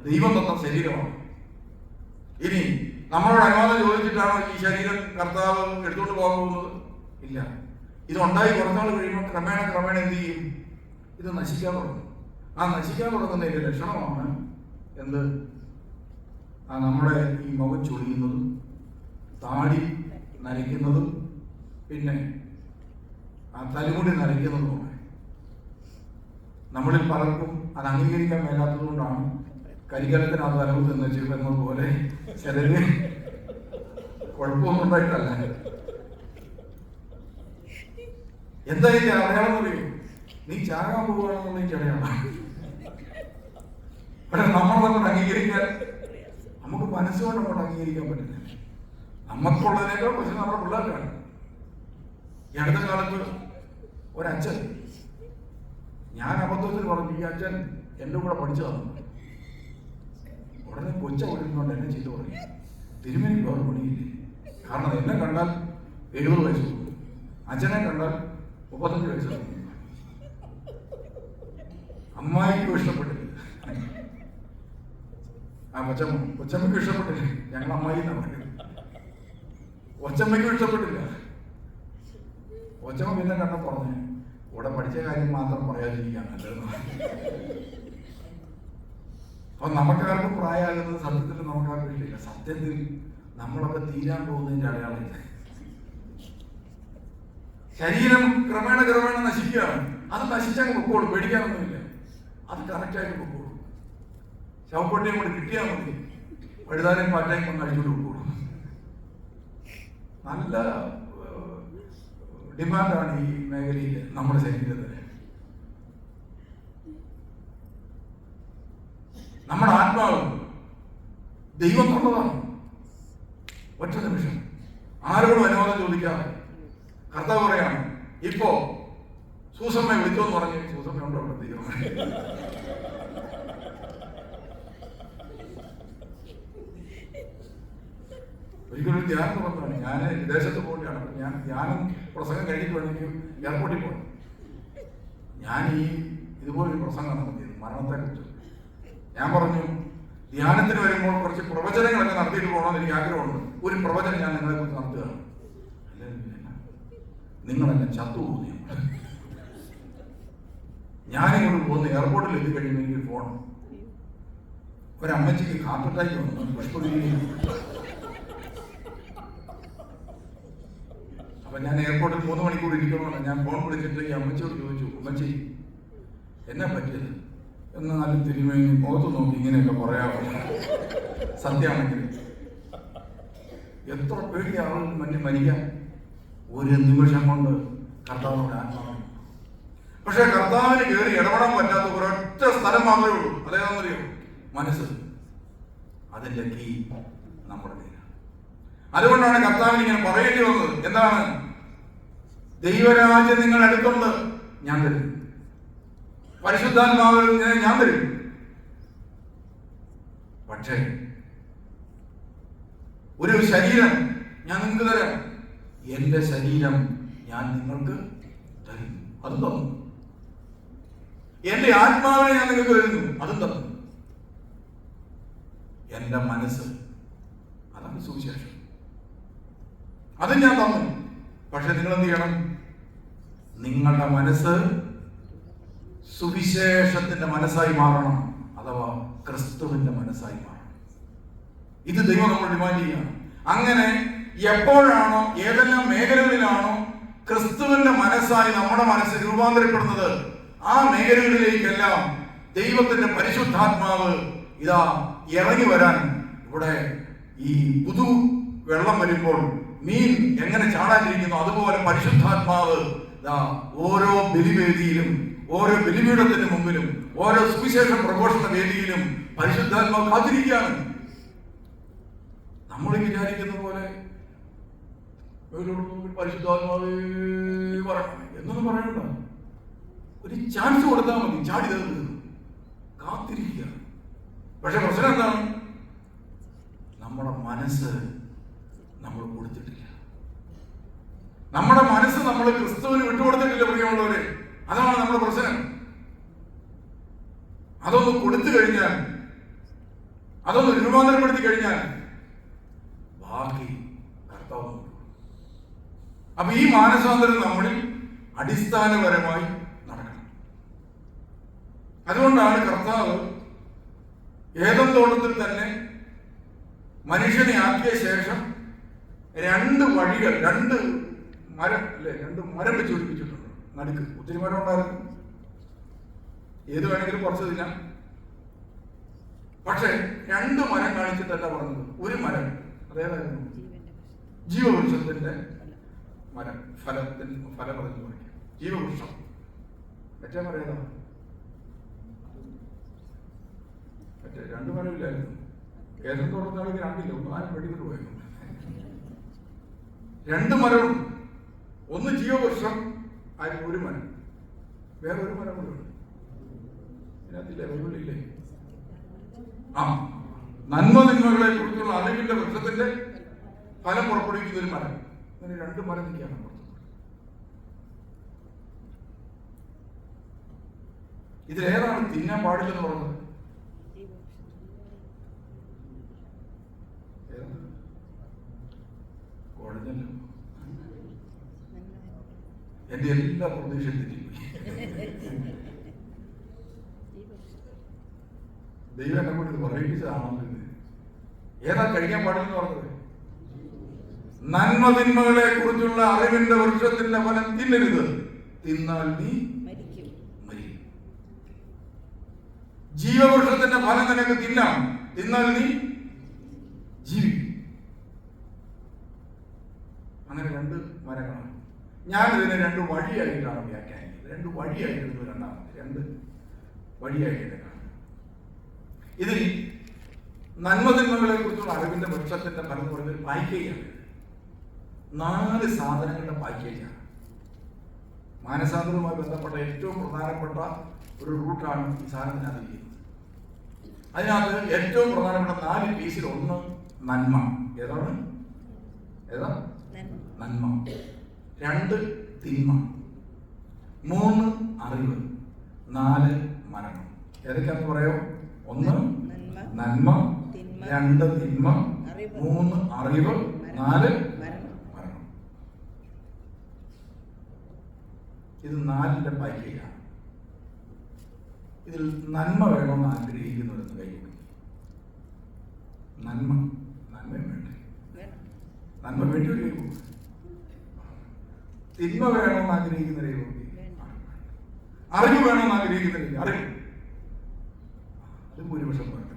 ദൈവം തന്ന ശരീരമാണ്. ഇനി നമ്മളോട് അനുവാദം ചോദിച്ചിട്ടാണോ ഈ ശരീരം കർത്താവ് എടുത്തുകൊണ്ട് പോകാൻ പോകുന്നത്? ഇല്ല. ഇതുണ്ടായി കുറച്ചാൾ കഴിയുമ്പോൾ ക്രമേണ എന്ത് ചെയ്യും? ഇത് നശിക്കാൻ തുടങ്ങും. ആ നശിക്കാൻ തുടങ്ങുന്നതിന്റെ ലക്ഷണമാണ് എന്ത്? നമ്മുടെ ഈ മുഖം ചൊളിയുന്നതും താടി നരയ്ക്കുന്നതും പിന്നെ ആ തലമുടി നരയ്ക്കുന്നതുമാണ്. നമ്മളിൽ പലർക്കും അത് അംഗീകരിക്കാൻ മേലാത്തത് കൊണ്ടാണ് കരികലത്തിനകത്ത് അലവ് തിന്നത് പോലെ ചിലര് കുഴപ്പമൊന്നും ഉണ്ടായിട്ടല്ല. എന്താ ഇതിന്റെ അടയാളം പറയൂ? നീ ചാകാൻ പോവുകയാണെന്നുള്ള ഈ അടയാളം. പക്ഷെ നമ്മളങ്ങോട്ട് അംഗീകരിക്കാൻ നമുക്ക് മനസ്സുകൊണ്ട് അങ്ങോട്ട് അംഗീകരിക്കാൻ പറ്റില്ല. നമുക്കുള്ളതിനേക്കാൾ പക്ഷെ നമ്മുടെ പിള്ളേർക്കാണ്. ഈ അടുത്ത കാലത്ത് ഒരച്ഛൻ, ഞാൻ അബദ്ധത്തിൽ പറഞ്ഞു ഈ അച്ഛൻ എൻ്റെ കൂടെ പഠിച്ചതാണ്. ഉടനെ കൊച്ച വിളിക്കുന്നോണ്ട് എന്നെ ചെയ്തു പറഞ്ഞു, തിരുമേനിക്ക് വേറെ പണിയില്ലേ? കാരണം എന്നെ കണ്ടാൽ 70 വയസ്സ് തോന്നും, അച്ഛനെ കണ്ടാൽ 35 വയസ്സ് തോന്നും. അമ്മായിക്കും ഇഷ്ടപ്പെട്ടില്ല, ആ കൊച്ചമ്മയ്ക്കും ഇഷ്ടപ്പെട്ടില്ല. ഞങ്ങൾ അമ്മായി എന്നാ പറയുന്നത്. കൊച്ചമ്മയ്ക്കും ഇഷ്ടപ്പെട്ടില്ല. കൊച്ചമ്മ പിന്നെ കണ്ട പറഞ്ഞു, കൂടെ പഠിച്ച കാര്യം മാത്രം പറയാതിരിക്കാൻ നല്ലതെന്ന്. അപ്പൊ നമുക്കാർക്കും പ്രായമാകുന്നത് സത്യത്തിൽ നമുക്കാർക്കും ഇഷ്ടമില്ല. സത്യത്തിൽ നമ്മളൊക്കെ തീരാൻ പോകുന്നതിന്റെ അടയാളമില്ല. ശരീരം ക്രമേണ നശിക്കുകയാണ്. അത് നശിച്ചങ്ങ് പൊക്കോളും, പേടിക്കാനൊന്നുമില്ല. അത് കറക്റ്റായിട്ട് പൊക്കോളും. ശവപ്പെട്ടിയും കൂടെ കിട്ടിയാൽ മതി, വഴുതാനും പാറ്റായും കൊണ്ട് അടിച്ചുകൊണ്ട് പൊക്കോളും. നല്ല ഡിമാൻഡാണ് ഈ മേഖലയിൽ നമ്മുടെ ശരീരത്തിന്. നമ്മുടെ ആത്മാവ് ദൈവം തന്നതാണ്. ഒറ്റ നിമിഷം ആരോടും അനുവാദം ചോദിക്കാതെ കർത്താവ് പറയാണ്, ഇപ്പോ സൂസമ്മയെ വിളിച്ചോന്ന് പറഞ്ഞ്, സൂസമ്മ ഉണ്ടോ അവിടെ? ദൈവം ഒരിക്കലും ധ്യാനം തുറന്നാണ്. ഞാൻ വിദേശത്ത് പോകേണ്ടതാണ്. ഞാൻ ധ്യാനം പ്രസംഗം കഴിഞ്ഞിട്ട് വേണമെങ്കിൽ എയർപോർട്ടിൽ പോകണം. ഞാൻ ഇതുപോലൊരു പ്രസംഗം നടത്തിയത് മരണത്തെക്കുറിച്ച്. ഞാൻ പറഞ്ഞു, ധ്യാനത്തിന് വരുമ്പോൾ കുറച്ച് പ്രവചനങ്ങളൊക്കെ നടത്തിയിട്ട് പോകണമെന്ന് എനിക്ക് ആഗ്രഹമുണ്ട്. ഒരു പ്രവചനം ഞാൻ നിങ്ങളെ കുറിച്ച് നടത്തുകയാണ്. നിങ്ങളെല്ലാം ചത്തുപോകുന്നു. ഞാനിങ്ങോട്ട് പോകുന്ന എയർപോർട്ടിൽ എത്തി കഴിയുമ്പോൾ എനിക്ക് ഫോൺ, ഒരമ്മച്ചിക്ക് ഹാർട്ട് അറ്റാക്ക് വന്നു പുഷ്പഗിരി. അപ്പൊ ഞാൻ എയർപോർട്ടിൽ 3 മണിക്കൂർ ഇരിക്കണമെന്ന് ഞാൻ ഫോൺ വിളിച്ചിട്ട് ഈ അമ്മച്ചിയോട് ചോദിച്ചു, അമ്മച്ചി എന്നാ പറ്റിയത്? എന്നാലും തിരുമേനി മുഖത്ത് നോക്കി ഇങ്ങനെയൊക്കെ പറയാമോ? സത്യമാണെങ്കിൽ എത്ര പേടി ആളുകൾ മറ്റു മരിക്കാൻ ഒരു നിമിഷം കൊണ്ട് കർത്താവിനോട് ആത്മാവ്. പക്ഷെ കർത്താവിന് കയറി ഇടപെടാൻ പറ്റാത്ത ഒരൊറ്റ സ്ഥലം മാത്രമേ ഉള്ളൂ. അതേതാണെന്നറിയോ? മനസ്സ്. അതിന്റെ കീ നമ്മുടെ കയ്യിലാണ്. അതുകൊണ്ടാണ് കർത്താവിന് ഇങ്ങനെ പറയേണ്ടി വന്നത്. എന്താണ്? ദൈവരാജ്യം നിങ്ങൾ അടുത്തുണ്ട്, ഞാൻ തരും. പരിശുദ്ധാത്മാവിനെ ഞാൻ തരും. പക്ഷേ ഒരു ശരീരം ഞാൻ നിങ്ങൾക്ക് തരാം. എന്റെ ശരീരം ഞാൻ നിങ്ങൾക്ക് തരും, അതും തന്നു. എന്റെ ആത്മാവിനെ ഞാൻ നിങ്ങൾക്ക് തരുന്നു, അതും തന്നു. എന്റെ മനസ്സ്, അതാണ് സുവിശേഷം, അതും ഞാൻ തന്നു. പക്ഷെ നിങ്ങൾ എന്ത് ചെയ്യണം? നിങ്ങളുടെ മനസ്സ് സുവിശേഷത്തിന്റെ മനസ്സായി മാറണം, അഥവാ ക്രിസ്തുവിന്റെ മനസ്സായി മാറണം. ഇത് ദൈവം നമ്മൾ ഡിമാൻഡ് ചെയ്യണം. അങ്ങനെ എപ്പോഴാണോ, ഏതെല്ലാം മേഖലകളിലാണോ ക്രിസ്തുവിന്റെ മനസ്സായി നമ്മുടെ മനസ്സ് രൂപാന്തരപ്പെടുന്നത്, ആ മേഖലകളിലേക്കെല്ലാം ദൈവത്തിന്റെ പരിശുദ്ധാത്മാവ് ഇതാ ഇറങ്ങി വരാൻ. ഇവിടെ ഈ പുതു വെള്ളം വരുമ്പോൾ മീൻ എങ്ങനെ ചാടാതിരിക്കുന്നു, അതുപോലെ പരിശുദ്ധാത്മാവ് ഓരോ ബലിവേദിയിലും, ഓരോ ബലിപീഠത്തിന് മുമ്പിലും, ഓരോ സുവിശേഷ പ്രഘോഷണ വേദിയിലും പരിശുദ്ധാത്മാവ് കാത്തിരിക്കുകയാണ്. നമ്മൾ വിചാരിക്കുന്ന പോലെ പരിശുദ്ധാത്മാവേ പറയണം എന്നൊന്നും പറയണ്ട. ഒരു ചാൻസ് കൊടുത്താൽ മതി, ചാടി തരുന്നത് കാത്തിരിക്കുക. പക്ഷെ പ്രശ്നം എന്താണ്? നമ്മുടെ മനസ്സ് നമ്മൾ കൊടുത്തിട്ടില്ല. നമ്മുടെ മനസ്സ് നമ്മൾ ക്രിസ്തുവിന് വിട്ടുകൊടുത്തിട്ടില്ല പ്രിയമുള്ളവരെ. അതാണ് നമ്മുടെ പ്രശ്നം. അതൊന്ന് കൊടുത്തു കഴിഞ്ഞാൽ, അതൊന്ന് രൂപാന്തരപ്പെടുത്തി കഴിഞ്ഞാൽ ബാക്കി കർത്താവ്. അപ്പൊ ഈ മാനസാന്തരം നമ്മളിൽ അടിസ്ഥാനപരമായി നടക്കണം. അതുകൊണ്ടാണ് കർത്താവ് ഏദൻ തോട്ടത്തിൽ തന്നെ മനുഷ്യനെ ആക്കിയ ശേഷം രണ്ട് വഴികൾ, രണ്ട് മരം വെച്ച് പിടിപ്പിച്ചിട്ടുണ്ട്. നടുക്ക് ഒത്തിരി മരം ഉണ്ടായിരുന്നു, ഏത് വേണമെങ്കിലും കുറച്ച് തിന്നാം. പക്ഷെ രണ്ട് മരം കാണിച്ചിട്ടല്ല പറഞ്ഞത്. ഒരു മരം, അതേതായിരുന്നു? ജീവവൃക്ഷത്തിന്റെ മരം, ഫലം പറഞ്ഞു പറയും ജീവവൃക്ഷം. മറ്റേ മരം ഏതാ? മറ്റേ രണ്ട് മരമില്ലായിരുന്നു. ഏതൻ തോട്ടത്തിനാണെങ്കിൽ രണ്ടില്ല, ഒന്ന് ആരും വെടികൊണ്ട് പോയിരുന്നു. രണ്ട് മരവും, ഒന്ന് ജീവവൃക്ഷം, ആരും ഒരു മരം, വേറെ ഒരു മരം കൂടെ ഉണ്ട്. ഇതിനകത്തില്ലേ, ബൈബിളില്ലേ? ആ, നന്മ തിന്മകളെ കുറിച്ചുള്ള അറിവിന്റെ വൃക്ഷത്തിന്റെ ഫലം പുറപ്പെടുവിക്കുന്ന ഒരു മരം. അങ്ങനെ രണ്ട് മരം നിൽക്കുകയാണ് പുറത്ത്. ഇതിലേതാണ് തിന്നാൻ പാടില്ലെന്ന് പറഞ്ഞത്? കുഴഞ്ഞല്ലോ, എന്റെ എല്ലാ പ്രതീക്ഷയും തെറ്റിപ്പോയി. ദൈവം എന്നെ കൊണ്ട് ഇത് പറയിപ്പിച്ചതാണോ? ഏതാ കഴിക്കാൻ പാടില്ലെന്ന് പറഞ്ഞത്? നന്മ തിന്മകളെ കുറിച്ചുള്ള അറിവിന്റെ വൃക്ഷത്തിന്റെ ഫലം തിന്നരുത്, തിന്നാൽ നീ മരിക്കും. ജീവവൃക്ഷത്തിന്റെ ഫലം നിനക്ക് തിന്നാം, തിന്നാൽ നീ ജീവിക്കും. അങ്ങനെ രണ്ട് മരങ്ങളാണ്. ഞാൻ ഇതിനെ രണ്ട് വഴിയായിട്ടാണ് വ്യാഖ്യാനിക്കുന്നത്. രണ്ട് വഴിയായിട്ട് രണ്ടാമത് രണ്ട് വഴിയായിട്ട് കാണും. ഇതിൽ നന്മതിന്മകളെ കുറിച്ചുള്ള അറിവിന്റെ വൃക്ഷത്തിന്റെ ഫലം എന്ന് പറയുന്നത് പാക്കേജാണ്. 4 സാധനങ്ങളുടെ പാക്കേജാണ്. മാനസാന്തരവുമായി ബന്ധപ്പെട്ട ഏറ്റവും പ്രധാനപ്പെട്ട ഒരു റൂട്ടാണ് ഈ സാധനത്തിനകത്ത് ചെയ്യുന്നത്. അതിനകത്ത് ഏറ്റവും പ്രധാനപ്പെട്ട 4 പീസിൽ ഒന്ന് നന്മ. ഏതാണ്? നന്മ. 2 തിന്മ, 3 അറിവ്, 4 മരണം. ഏതൊക്കെയാണെന്ന് പറയോ? 1 നന്മ, 2 തിന്മ, 3 അറിവ്, 4 മരണം. ഇത് 4ന്റെ പാക്കേജാണ്. ഇതിൽ നന്മ വേണമെന്ന് ആഗ്രഹിക്കുന്നവരെന്ന് കൈകൊടുക്കും. നന്മയും വേണ്ടേ? നന്മ വേണ്ടി ഒരു കൈകൊടുക്കും. തിന്മ വേണമെന്ന് ആഗ്രഹിക്കുന്നവരെ അറിവ് വേണമെന്ന് ആഗ്രഹിക്കുന്നവരെ അറിവ്, അത് ഭൂരിപക്ഷം വേണ്ട.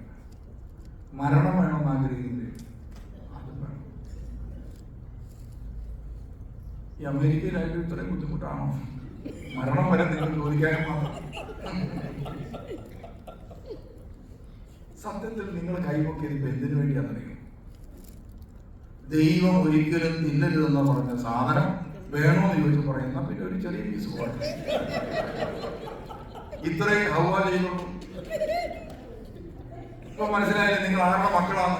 മരണം വേണമെന്ന് ആഗ്രഹിക്കുന്നവരെ അതും വേണം. ഈ അമേരിക്കയിലായാലും ഇത്രയും ബുദ്ധിമുട്ടാണോ? മരണം വരെ നിങ്ങൾ ചോദിക്കാനും മാത്രം. സത്യത്തിൽ നിങ്ങൾ കൈപൊക്കിയത് ഇപ്പൊ എന്തിനു വേണ്ടിയാണെന്നറിയോ? ദൈവം ഒരിക്കലും തിന്നരുതെന്ന് പറഞ്ഞ സാധനം വേണോന്ന് ചോദിച്ചു പറയുന്ന പിന്നെ ഒരു ചെറിയ പീസ് പോലെ ഇത്രയും ഹവ്വ ചെയ്യുന്നുള്ളൂ. ഇപ്പൊ മനസ്സിലായില്ലേ നിങ്ങൾ ആരുടെ മക്കളാണ്?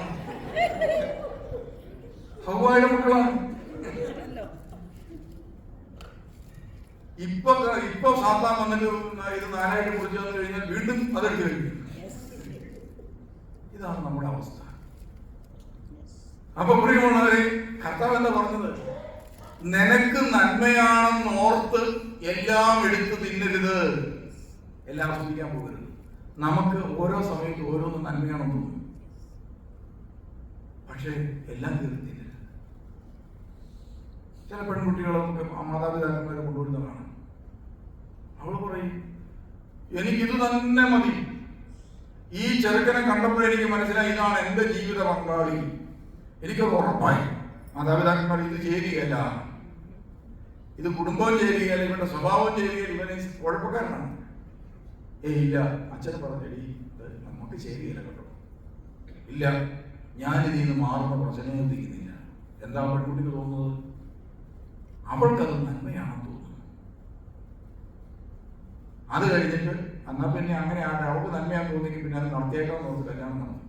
ഹവ്വയുടെ മക്കളാണ്. ഇപ്പൊ സാത്താൻ വന്നിട്ട് ഇത് 4 കുറിച്ച് വന്നു കഴിഞ്ഞാൽ വീണ്ടും അതെടുത്ത് കഴിയും. ഇതാണ് നമ്മുടെ അവസ്ഥ. അപ്പൊ പ്രിയമുള്ളവരെ, കർത്താവ് എന്താ പറഞ്ഞത്? നിനക്ക് നന്മയാണെന്ന് ഓർത്ത് എല്ലാം എടുത്ത് തിന്നരുത്, എല്ലാം ആസ്വദിക്കാൻ പോകരുത്. നമുക്ക് ഓരോ സമയത്ത് ഓരോന്ന് നന്മയാണെന്ന് തോന്നും, പക്ഷെ എല്ലാം തീർത്ത് തിന്നരുത്. ചില പെൺകുട്ടികളെ നമുക്ക് മാതാപിതാക്കന്മാരെ കൊണ്ടുവരുന്നതാണ്. അവൾ പറയും, എനിക്കിത് തന്നെ മതി. ഈ ചെറുക്കനെ കണ്ടപ്പോൾ എനിക്ക് മനസ്സിലായി ഇതാണ് എന്റെ ജീവിത പങ്കാളി. എനിക്കത് ഉറപ്പായി. മാതാപിതാക്കന്മാർ ഇത് ചേരുകയല്ല, ഇത് കുടുംബവും ചേരുകയല്ല, ഇവന്റെ സ്വഭാവം ചേരുകയല്ല, ഇവനെ കുഴപ്പക്കാരനാണ്. ഇല്ല, അച്ഛൻ പറഞ്ഞടി നമുക്ക് ചേരുകയില്ല കേട്ടോ. ഇല്ല, ഞാനിതിൽ നിന്ന് മാറുന്ന പ്രശ്നം ചിന്തിക്കുന്നില്ല. എന്താ പെൺകുട്ടിക്ക് തോന്നുന്നത്? അവൾക്കത് നന്മയാണെന്ന് തോന്നുന്നു. അത് കഴിഞ്ഞിട്ട് എന്നാ പിന്നെ അങ്ങനെ ആട്ടെ, അവൾക്ക് നന്മയാണെന്ന് തോന്നിയെങ്കിൽ പിന്നെ അത് നടത്തിയേക്കാന്ന് ഓർത്ത് കല്യാണം നടന്നു.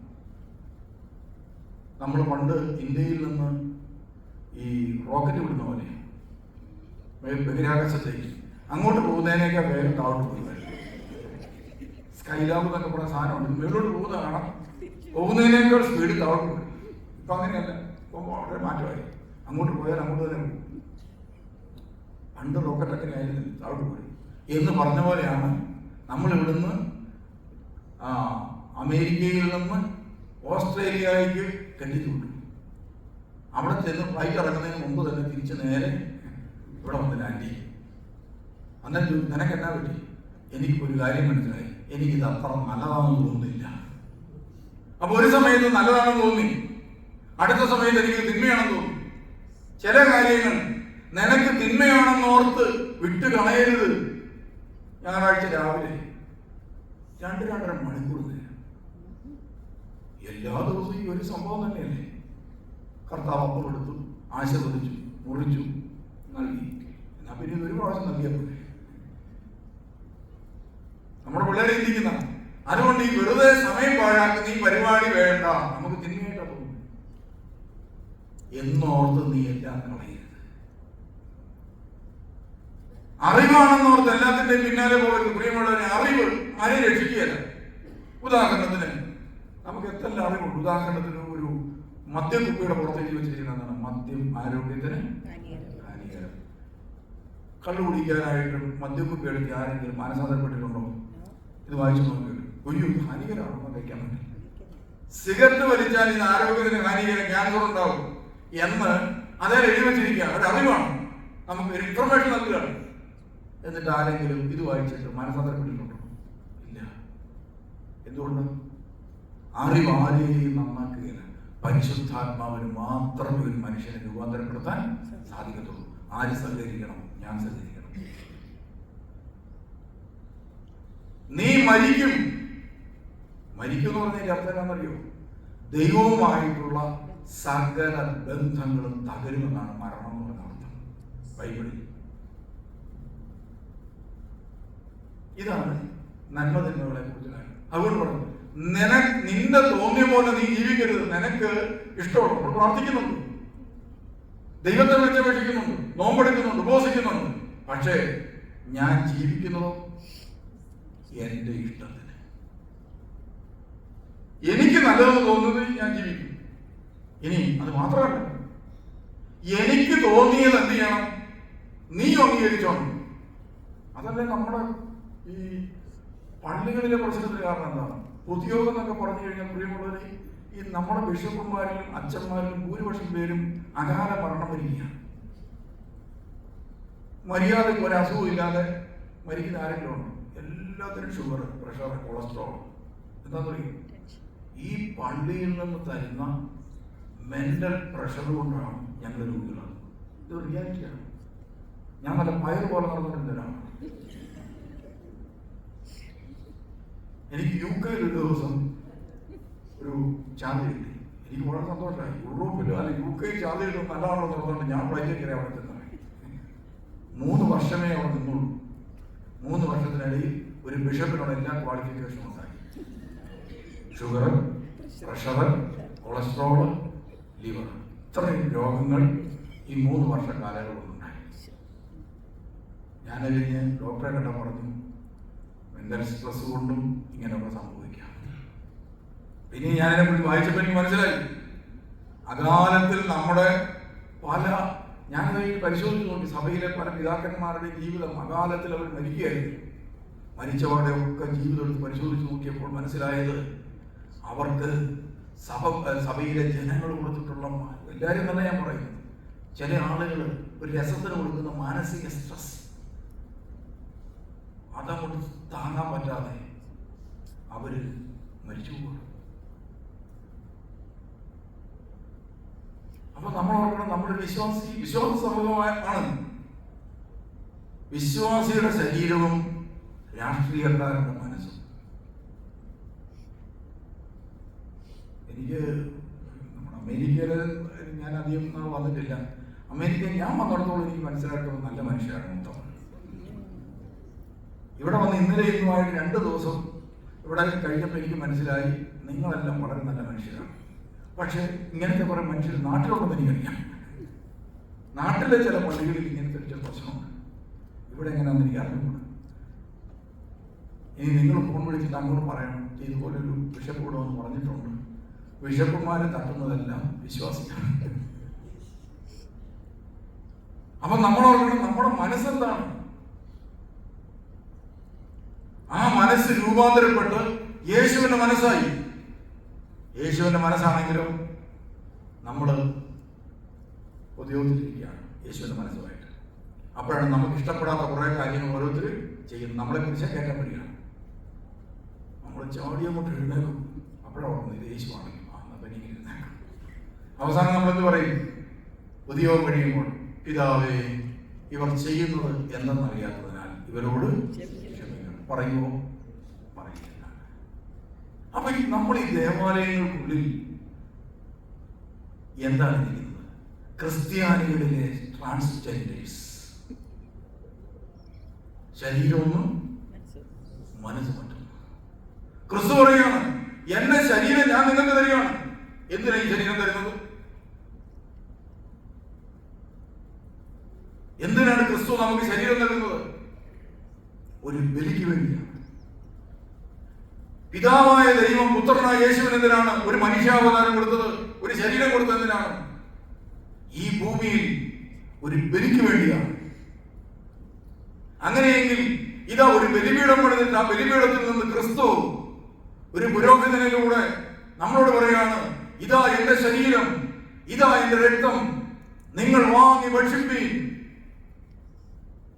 നമ്മൾ പണ്ട് ഇന്ത്യയിൽ നിന്ന് ഈ റോക്കറ്റ് വിടുന്ന പോലെ ബഹിരാകാശത്തേക്ക് അങ്ങോട്ട് പോകുന്നതിനേക്കാൾ വേഗം താഴോട്ട് പോയി. സ്കൈലാബ് എന്നൊക്കെ പറഞ്ഞ സാധനമുണ്ട്. മേലോട്ട് പോകുന്ന കാണാം, പോകുന്നതിനേക്കാൾ സ്പീഡിൽ താഴോട്ട് പോകും. ഇപ്പം അങ്ങനെയല്ല, ഇപ്പം വളരെ മാറ്റമായി. അങ്ങോട്ട് പോയാൽ അങ്ങോട്ട് തന്നെ പോകും. പണ്ട് റോക്കറ്റൊക്കെ ആയിരുന്നു, താഴോട്ട് പോയി എന്ന് പറഞ്ഞ പോലെയാണ് നമ്മൾ ഇവിടുന്ന് അമേരിക്കയിൽ നിന്ന് ഓസ്ട്രേലിയയിലേക്ക് കെട്ടിച്ചുവിട്ടു. അവിടെ ചെന്ന് ഫ്ലൈറ്റ് ഇറങ്ങുന്നതിന് മുമ്പ് തന്നെ തിരിച്ച് നേരെ ഇവിടെ വന്ന് ലാൻഡ് ചെയ്യും. അന്നേരം നിനക്ക് എന്നാ പറ്റി? എനിക്കൊരു കാര്യം മനസ്സിലായി, എനിക്കിത് അത്ര നല്ലതാണെന്ന് തോന്നുന്നില്ല. അപ്പൊ ഒരു സമയത്ത് നല്ലതാണെന്ന് തോന്നി, അടുത്ത സമയത്ത് എനിക്ക് തിന്മയാണെന്ന് തോന്നി. ചില കാര്യങ്ങൾ നിനക്ക് തിന്മയാണെന്ന് ഓർത്ത് വിട്ട് കളയരുത്. ഞായറാഴ്ച രാവിലെ 2-2.5 മണിക്കൂർ നേരം, എല്ലാ ദിവസവും ഈ ഒരു സംഭവം തന്നെയല്ലേ. കർത്താവ് അപ്പം എടുത്തു, ആശീർവദിച്ചു, മുറിച്ചു, നൽകി. എന്നാ പിന്നെ ഒരു പ്രാവശ്യം നൽകിയാൽ പോലെ നമ്മുടെ പിള്ളേരെ ചിന്തിക്കുന്ന. അതുകൊണ്ട് ഈ വെറുതെ സമയം പാഴാക്കുന്ന ഈ പരിപാടി വേണ്ട, നമുക്ക് തിന്മയായിട്ടാ തോന്നുന്നു എന്നോർത്ത് നീ എല്ലാം കളയരുത്. അറിവാണെന്നോർത്ത് എല്ലാത്തിൻ്റെ പിന്നാലെ പോകരുത്. പ്രിയമുള്ളവരെ, അറിവ് ആരെയും രക്ഷിക്കുകയല്ല. ഉദാഹരണത്തിന് നമുക്ക് എന്തെല്ലാം അറിവുണ്ട്. ഉദാഹരണത്തിന് ഒരു മദ്യക്കുപ്പിയുടെ പുറത്തേക്ക് വെച്ചിരിക്കുന്നതാണ് മദ്യം ആരോഗ്യത്തിന് ഹാനികരം. കള്ളു കുടിക്കാനായിട്ട് മദ്യക്കുപ്പി എടുത്ത് ആരെങ്കിലും മാനസാന്തരപ്പെട്ടിട്ടുണ്ടോ? ഇത് വായിച്ചു നോക്കിയിട്ട് ഒരു ഹാനികരമാണെന്ന് കഴിക്കാൻ പറ്റില്ല. സിഗരറ്റ് വലിച്ചാൽ ഇത് ആരോഗ്യത്തിന് ഹാനികരം, ക്യാൻസർ ഉണ്ടാവും എന്ന് അതേ എഴുതി വെച്ചിരിക്കുക. ഒരു അറിവാണ്, നമുക്ക് ഒരു ഇൻഫർമേഷൻ നൽകുകയാണ്. എന്നിട്ട് ആരെങ്കിലും ഇത് വായിച്ചിട്ട് മാനസാന്തരപ്പെട്ടിട്ടുണ്ടോ? ഇല്ല. എന്തുകൊണ്ട്? അറിവ് ആരെയും നന്നാക്കുകയില്ല. പരിശുദ്ധാത്മാവിന് മാത്രമേ ഒരു മനുഷ്യനെ രൂപാന്തരപ്പെടുത്താൻ സാധിക്കത്തുള്ളൂ. ആര് സഹകരിക്കണം? ഞാൻ സഹകരിക്കണം. നീ മരിക്കും. മരിക്കും എന്ന് പറഞ്ഞതിന്റെ അർത്ഥം എന്താണെന്നറിയോ? ദൈവവുമായിട്ടുള്ള സകല ബന്ധങ്ങളും തകരുമെന്നാണ് മരണം എന്ന് പറഞ്ഞ അർത്ഥം ബൈബിളിൽ. ഇതാണ് നന്മതിന്മകളെ കുറിച്ച്. അതുകൊണ്ട് പറഞ്ഞു, നിന്റെ തോന്നിയ പോലെ നീ ജീവിക്കരുത്. നിനക്ക് ഇഷ്ടമുള്ള പ്രാർത്ഥിക്കുന്നുണ്ട്, ദൈവത്തെ വിളിച്ചപേക്ഷിക്കുന്നുണ്ട്, നോമ്പെടുക്കുന്നുണ്ട്, ഉപവസിക്കുന്നുണ്ട്. പക്ഷേ ഞാൻ ജീവിക്കുന്നതോ എന്റെ ഇഷ്ടത്തിന്. എനിക്ക് നല്ലതെന്ന് തോന്നുന്നത് ഞാൻ ജീവിക്കും. ഇനി അത് മാത്രമല്ല, എനിക്ക് തോന്നിയത് എന്ത് ചെയ്യണം? നീ അംഗീകരിച്ചോണം. അതല്ലേ നമ്മുടെ ഈ പള്ളികളിലെ പ്രശ്നത്തിന് കാരണം എന്താണ്? പൊതുയോഗം എന്നൊക്കെ പറഞ്ഞു കഴിഞ്ഞാൽ പ്രിയമുള്ളവരെ, ഈ നമ്മുടെ ബിഷപ്പുമാരിലും അച്ഛന്മാരിലും ഭൂരിപക്ഷം പേരും അകാല മരണം വരികയാണ്. മര്യാദയ്ക്ക് ഒരു അസുഖം ഇല്ലാതെ മരിക്കുന്ന ആരെങ്കിലും ഉണ്ട്? എല്ലാത്തിനും ഷുഗർ, പ്രഷർ, കൊളസ്ട്രോൾ. എന്താന്ന് പറയും? ഈ പള്ളിയിൽ നിന്ന് തരുന്ന മെന്റൽ പ്രഷർ കൊണ്ടാണ് ഞങ്ങൾ രോഗികളാണ്. ഇത് റിയാലിറ്റിയാണ്. ഞാൻ നല്ല പയർ പോലെ നടന്നിട്ടുണ്ടാണ്. എനിക്ക് UK ഒരു ദിവസം ഒരു ചാർജ് കിട്ടി. എനിക്ക് വളരെ സന്തോഷമായി. യൂറോപ്പിലോ അല്ലെങ്കിൽ UK ചാർജ് കിട്ടും നല്ലതാണോ തുറന്നുകൊണ്ട് ഞാൻ ഫ്ലൈറ്റ് കയറി അവിടെ ചെന്നത്. 3 വർഷമേ അവിടെ നിന്നുള്ളൂ. 3 വർഷത്തിനിടയിൽ ഒരു ബിഷപ്പിനോട് എല്ലാ ക്വാളിഫിക്കേഷനും ഉണ്ടായി. ഷുഗർ, പ്രഷർ, കൊളസ്ട്രോൾ, ലിവർ, ഇത്രയും രോഗങ്ങൾ ഈ 3 വർഷ കാലയളവിലുണ്ടായി. ഞാൻ കഴിഞ്ഞ് ഡോക്ടറെ കണ്ട പറഞ്ഞു, മെന്റൽ സ്ട്രെസ് കൊണ്ടും ഇങ്ങനെയൊക്കെ സംഭവിക്കാം. പിന്നെ ഞാനിതിനെ കുറിച്ച് വായിച്ചപ്പോൾ എനിക്ക് മനസ്സിലായി, അകാലത്തിൽ നമ്മുടെ ഞാനത് പരിശോധിച്ച് നോക്കി. സഭയിലെ പല പിതാക്കന്മാരുടെ ജീവിതം അകാലത്തിൽ അവർ മരിക്കുകയായിരുന്നു. മരിച്ചവരുടെ ഒക്കെ ജീവിതം എടുത്ത് പരിശോധിച്ച് നോക്കിയപ്പോൾ മനസ്സിലായത്, അവർക്ക് സഭയിലെ ജനങ്ങൾ കൊടുത്തിട്ടുള്ള, എല്ലാവരും തന്നെ ഞാൻ പറയുന്നു, ചില ആളുകൾ ഒരു രസത്തിന് കൊടുക്കുന്ന മാനസിക സ്ട്രെസ് അതങ്ങോട്ട് താങ്ങാൻ പറ്റാതെ അവര് മരിച്ചു പോകും. അപ്പൊ നമ്മൾ ഓർക്കണം, നമ്മുടെ വിശ്വാസ സമൂഹമാണ്. വിശ്വാസിയുടെ ശരീരവും രാഷ്ട്രീയക്കാരുടെ മനസ്സും. എനിക്ക് നമ്മുടെ അമേരിക്കയില് ഞാൻ അധികം വന്നിട്ടില്ല. അമേരിക്ക ഞാൻ വന്നിടത്തോളം എനിക്ക് മനസ്സിലാക്കുന്നത് നല്ല മനുഷ്യരാണ് മൊത്തം. ഇവിടെ വന്ന് ഇന്നലെ ഇന്നുമായിട്ട് 2 ദിവസം ഇവിടെ കഴിഞ്ഞപ്പോൾ എനിക്ക് മനസ്സിലായി, നിങ്ങളെല്ലാം വളരെ നല്ല മനുഷ്യരാണ്. പക്ഷെ ഇങ്ങനത്തെ കുറെ മനുഷ്യർ നാട്ടിലുണ്ടെന്ന് എനിക്കറിയാം. നാട്ടിലെ ചില പള്ളികളിൽ ഇങ്ങനത്തെ ഒരു പ്രശ്നമുണ്ട്. ഇവിടെ എങ്ങനെയാണെന്ന് എനിക്ക് അറിഞ്ഞുകൂടാ. ഇനി നിങ്ങൾ ഫോൺ വിളിച്ചിട്ട് അങ്ങോട്ട് പറയണം, ഇതുപോലൊരു ബിഷപ്പ് ഇവിടെ വന്ന് പറഞ്ഞിട്ടുണ്ട്, ബിഷപ്പുമാരെ തട്ടുന്നതെല്ലാം വിശ്വാസിയാണ്. അപ്പൊ നമ്മളോർക്കണം നമ്മുടെ മനസ്സെന്താണ്. ആ മനസ്സ് രൂപാന്തരപ്പെട്ട് യേശുവിന്റെ മനസ്സായി. യേശുവിന്റെ മനസ്സാണെങ്കിലും നമ്മൾ പൊതുയോഗത്തിലിരിക്കുകയാണ് യേശുവിന്റെ മനസ്സുമായിട്ട്. അപ്പോഴാണ് നമുക്ക് ഇഷ്ടപ്പെടാത്ത കുറെ കാര്യങ്ങൾ ഓരോരുത്തർ ചെയ്യുന്നത്. നമ്മളെ കുറിച്ച് കയറ്റാൻ വരികയാണ്. നമ്മൾ ചാടിയങ്ങോട്ട് എഴുന്നേക്കും. അപ്പോഴാണ് ഓർക്കുന്നത് യേശുവാണെങ്കിൽ എഴുന്നേക്കാം. അവസാനം നമ്മളെന്ത് പറയും? പൊതുയോഗം കഴിയുമ്പോൾ, പിതാവേ, ഇവർ ചെയ്യുന്നത് എന്തെന്നറിയാത്തതിനാൽ ഇവരോട് ക്ഷമിക്കണം. പറയുമോ? പറയില്ല. അപ്പൊ നമ്മൾ ഈ ദേവാലയങ്ങൾക്കുള്ളിൽ എന്താണ് ഇരിക്കുന്നത്? ക്രിസ്ത്യാനികളിലെ ട്രാൻസ്ജെൻഡേഴ്സ്. ശരീരമൊന്നും മനസ്സ് മറ്റും. ക്രിസ്തു പറയുകയാണ്, എന്റെ ശരീരം ഞാൻ നിങ്ങൾക്ക് തരികയാണ്. എന്തിനാ ഈ ശരീരം തരുന്നത്? എന്തിനാണ് ക്രിസ്തു നമുക്ക് ശരീരം നൽകുന്നത്? ഒരു ബലിക്ക് വേണ്ടിയാണ്. പിതാവായ ദൈവം പുത്രനായ യേശുവിന് എന്തിനാണ് ഒരു മനുഷ്യാവതാരം കൊടുത്തത്? ഒരു ശരീരം കൊടുത്തത് എന്തിനാണ്? ഈ ഭൂമിയിൽ ഒരു ബലിക്ക് വേണ്ടിയാണ്. അങ്ങനെയെങ്കിൽ ഇതാ ഒരു ബലിപീഠം പണിതിട്ട് ആ ബലിപീഠത്തിൽ നിന്ന് ക്രിസ്തു ഒരു പുരോഹിതനിലൂടെ നമ്മളോട് പറയുകയാണ്, ഇതാ എന്റെ ശരീരം, ഇതാ എന്റെ രക്തം, നിങ്ങൾ വാങ്ങി ഭക്ഷിപ്പീൻ.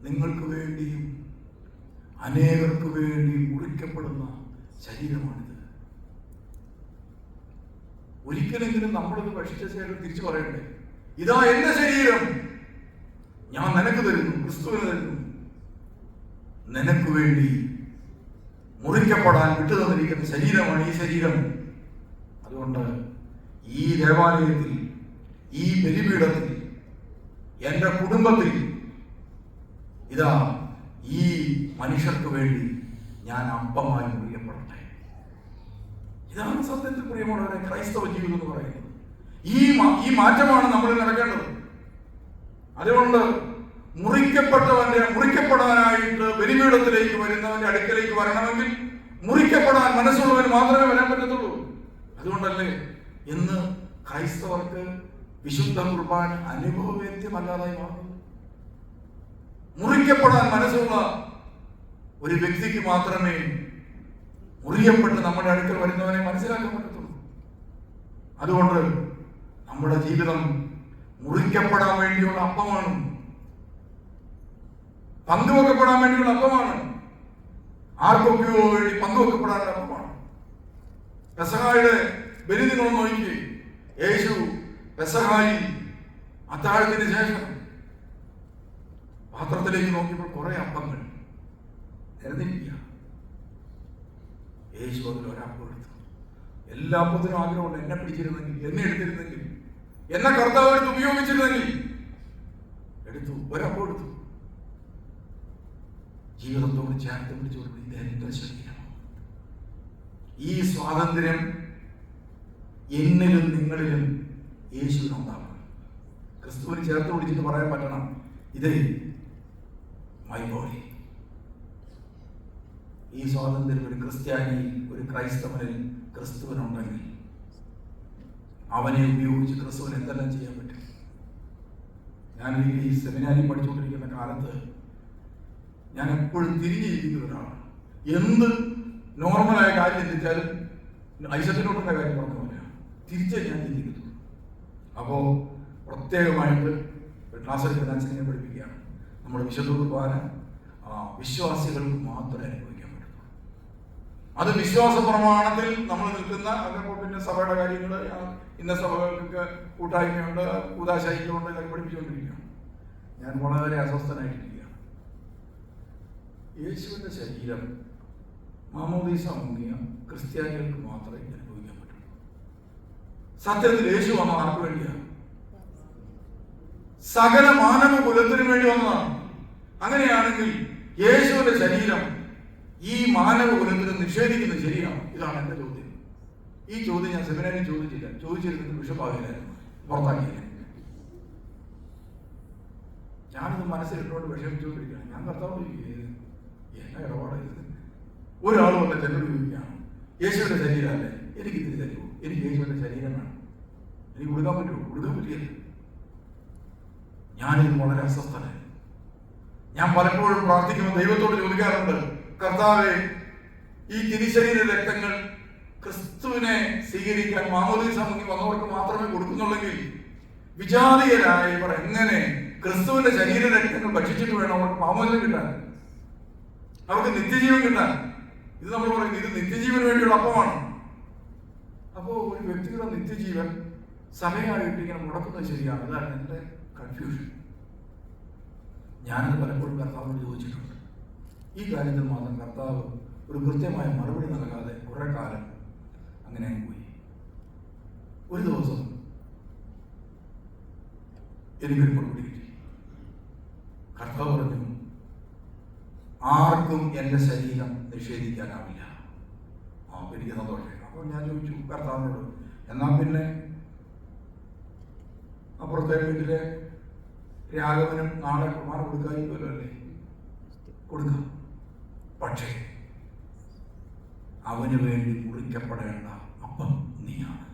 നിങ്ങൾക്ക് വേണ്ടിയും അനേകർക്ക് വേണ്ടി മുറിക്കപ്പെടുന്ന ശരീരമാണിത്. ഒരിക്കലെങ്കിലും നമ്മളിത് ഭക്ഷിച്ച ശേഷം തിരിച്ചു പറയണ്ടേ, ഇതാ എന്റെ ശരീരം ഞാൻ നിനക്ക് തരുന്നു, ക്രിസ്തുവിന് തരുന്നു. നിനക്ക് വേണ്ടി മുറിക്കപ്പെടാൻ വിട്ടുതന്നിരിക്കുന്ന ശരീരമാണ് ഈ ശരീരം. അതുകൊണ്ട് ഈ ദേവാലയത്തിൽ, ഈ ബലിപീഠത്തിൽ, എന്റെ കുടുംബത്തിൽ ഇതാ ഈ മനുഷ്യർക്ക് വേണ്ടി ഞാൻ അപ്പമായി മുറിയപ്പെടട്ടെ. ഇതാണ് സത്യത്തിൽ പ്രിയമുള്ളവരെ ക്രൈസ്തവ ജീവിതം എന്ന് പറയുന്നത്. ഈ മാറ്റമാണ് നമ്മൾ നടക്കേണ്ടത്. അതുകൊണ്ട് മുറിക്കപ്പെടാനായിട്ട് ബലിപീഠത്തിലേക്ക് വരുന്നവന്റെ അടുക്കലേക്ക് വരണമെങ്കിൽ മുറിക്കപ്പെടാൻ മനസ്സുള്ളവന് മാത്രമേ വരാൻ പറ്റത്തുള്ളൂ. അതുകൊണ്ടല്ലേ ഇന്ന് ക്രൈസ്തവർക്ക് വിശുദ്ധ കുർബാന അനുഭവവേദ്യമല്ലാതായി മാറുന്നത്. മുറിക്കപ്പെടാൻ മനസ്സുള്ള ഒരു വ്യക്തിക്ക് മാത്രമേ മുറിയപ്പെട്ട് നമ്മുടെ അടുക്കൽ വരുന്നവനെ മനസ്സിലാക്കാൻ പറ്റത്തുള്ളൂ. അതുകൊണ്ട് നമ്മുടെ ജീവിതം മുറിക്കപ്പെടാൻ വേണ്ടിയുള്ള അപ്പമാണ്, പങ്കുവെക്കപ്പെടാൻ വേണ്ടിയുള്ള അപ്പമാണ്, ആർക്കൊക്കെയോ വേണ്ടി പങ്കുവെക്കപ്പെടാനുള്ള അപ്പമാണ്. പെസഹായുടെ ബലി നിങ്ങൾ നോക്കി. യേശു പെസഹായി അത്താഴത്തിന് ശേഷം പാത്രത്തിലേക്ക് നോക്കിയപ്പോൾ കുറെ അപ്പങ്ങൾ നിരന്നിരിക്കുക. യേശു അതിൽ ഒരപ്പം എടുത്തു. എല്ലാ അപ്പത്തിനും ആഗ്രഹമുണ്ട്, എന്നെ പിടിച്ചിരുന്നെങ്കിൽ, എന്നെ എടുത്തിരുന്നെങ്കിൽ, എന്നെ കർത്താവ് എടുത്ത് ഉപയോഗിച്ചിരുന്നെങ്കിൽ. എടുത്തു, ഒരപ്പം എടുത്തു. ജീവിതത്തോട് ചേർത്ത് പിടിച്ചുകൊണ്ട് ഇത് എന്റെ ശരീരം. ഈ സ്വാതന്ത്ര്യം എന്നിലും നിങ്ങളിലും യേശുവിനുണ്ടാകണം. ക്രിസ്തുവിന് ചേർത്ത് പിടിച്ചിട്ട് പറയാൻ പറ്റണം, ഇതേ മൈ ബോഡി. ഈ സ്വാതന്ത്ര്യം ഒരു ക്രിസ്ത്യാനിയിൽ, ഒരു ക്രൈസ്തവനിൽ ക്രിസ്തുവിനുണ്ടെങ്കിൽ അവനെ ഉപയോഗിച്ച് ക്രിസ്തുവിന് എന്തെല്ലാം ചെയ്യാൻ പറ്റും. ഞാൻ ഈ സെമിനാരിൽ പഠിച്ചുകൊണ്ടിരിക്കുന്ന കാലത്ത് ഞാൻ എപ്പോഴും തിരിഞ്ഞിരിക്കുന്ന ഒരാളാണ്. എന്ത് നോർമലായ കാര്യം ചിന്തിച്ചാലും ഐസറ്റിനോട്ടുള്ള കാര്യം പറഞ്ഞ പോലെയാണ് തിരിച്ചേ ഞാൻ ചിന്തിക്കുന്നു. അപ്പോൾ പ്രത്യേകമായിട്ട് ക്ലാസ്സിൽ ഫിനാൻസിനെ പഠിപ്പിക്കുകയാണ്. നമ്മുടെ വിശുദ്ധ കുർബാന വിശ്വാസികൾക്ക് മാത്രമേ അനുഭവിക്കാൻ പറ്റുള്ളൂ. അത് വിശ്വാസ പ്രമാണത്തിൽ നമ്മൾ നിൽക്കുന്ന, അതിപ്പോൾ പിന്നെ സഭയുടെ കാര്യങ്ങൾ, ഇന്ന സഭകൾക്ക് കൂട്ടായ്മയുണ്ട്, കൂതാശൈക്യമുണ്ട്, ഇതൊക്കെ പഠിപ്പിച്ചുകൊണ്ടിരിക്കുകയാണ്. ഞാൻ വളരെ അസ്വസ്ഥനായിട്ടിരിക്കുകയാണ്. യേശുവിന്റെ ശരീരം മാമോദീസ മുങ്ങിയ ക്രിസ്ത്യാനികൾക്ക് മാത്രമേ അനുഭവിക്കാൻ പറ്റുള്ളൂ. സത്യത്തിൽ യേശു വന്നത് ആർക്ക് വേണ്ടിയാണ്? സകല മാനവ കുലത്തിനു വേണ്ടി വന്നതാണ്. അങ്ങനെയാണെങ്കിൽ യേശുവിന്റെ ശരീരം ഈ മാനവ കുലത്തിന് നിഷേധിക്കുന്നത് ശരിയാണ്? ഇതാണ് എന്റെ ചോദ്യം. ഈ ചോദ്യം ഞാൻ സെമിനാരിൽ ചോദിച്ചില്ല. ചോദിച്ചിരുന്നത് ബിഷപ്പാകില്ലായിരുന്നു, പുറത്താക്കിയില്ല. ഞാനിത് മനസ്സിലിട്ടോണ്ട് വിഷമിച്ചുകൊണ്ടിരിക്കുകയാണ്. ഞാൻ കർത്താവ് എന്നെ ഇടപാടായത് ഒരാൾ വന്നിട്ട് എന്നോട് ചോദിക്കുകയാണ്, യേശുവിന്റെ ശരീരമല്ലേ, എനിക്ക് ഇത്തിരി തരുമോ? എനിക്ക് യേശുവിന്റെ ശരീരം വേണം. എനിക്ക് കൊടുക്കാൻ പറ്റുമോ? കൊടുക്കാൻ പറ്റില്ല. ഞാനിത് വളരെ അസ്വസ്ഥനായി. ഞാൻ പലപ്പോഴും പ്രാർത്ഥിക്കുമ്പോൾ ദൈവത്തോട് ചോദിക്കാറുണ്ട്, കർത്താവേ, ഈ തിരിശരീര രക്തങ്ങൾ ക്രിസ്തുവിനെ സ്വീകരിക്കാൻ മാമോദീസ മുങ്ങി വന്നവർക്ക് മാത്രമേ കൊടുക്കുന്നുള്ളെങ്കിൽ വിജാതീയരായ ഇവർ എങ്ങനെ ക്രിസ്തുവിന്റെ ശരീര രക്തങ്ങൾ ഭക്ഷിച്ചിട്ട് വേണം അവർക്ക് മാമോദീസം കിട്ടാൻ, അവർക്ക് നിത്യജീവൻ കിട്ടാൻ? ഇത് നമ്മൾ പറയുന്നത് ഇത് നിത്യജീവന് വേണ്ടിയുള്ള അപ്പമാണ്. അപ്പോ ഒരു വ്യക്തിയുടെ നിത്യജീവൻ സമയമായിട്ട് ഇങ്ങനെ മുടക്കുന്നത് ശരിയാണ്? അതാണ് എൻ്റെ കൺഫ്യൂഷൻ. ഞാനത് പലപ്പോഴും കർത്താവിനോട് ചോദിച്ചിട്ടുണ്ട്. ഈ കാര്യത്തിൽ മാത്രം കർത്താവ് ഒരു കൃത്യമായ മറുപടി നൽകാതെ കുറെ കാലം അങ്ങനെ പോയി. ഒരു ദിവസം എനിക്കൊരു മറുപടി കിട്ടി. കർത്താവ് പറഞ്ഞു, ആർക്കും എൻ്റെ ശരീരം നിഷേധിക്കാനാവില്ല. എനിക്ക് സന്തോഷം. അപ്പോൾ ഞാൻ ചോദിച്ചു കർത്താവിനോട്, എന്നാൽ പിന്നെ അപ്പുറത്തെ വീട്ടിലെ രാഘവനും നാളെ കുമാർ കൊടുക്കാതിരിക്കുമല്ലോ അല്ലേ? കൊടുക്കാം. പക്ഷേ അവന് വേണ്ടി മുറിക്കപ്പെടേണ്ട അപ്പം നീയാണ്.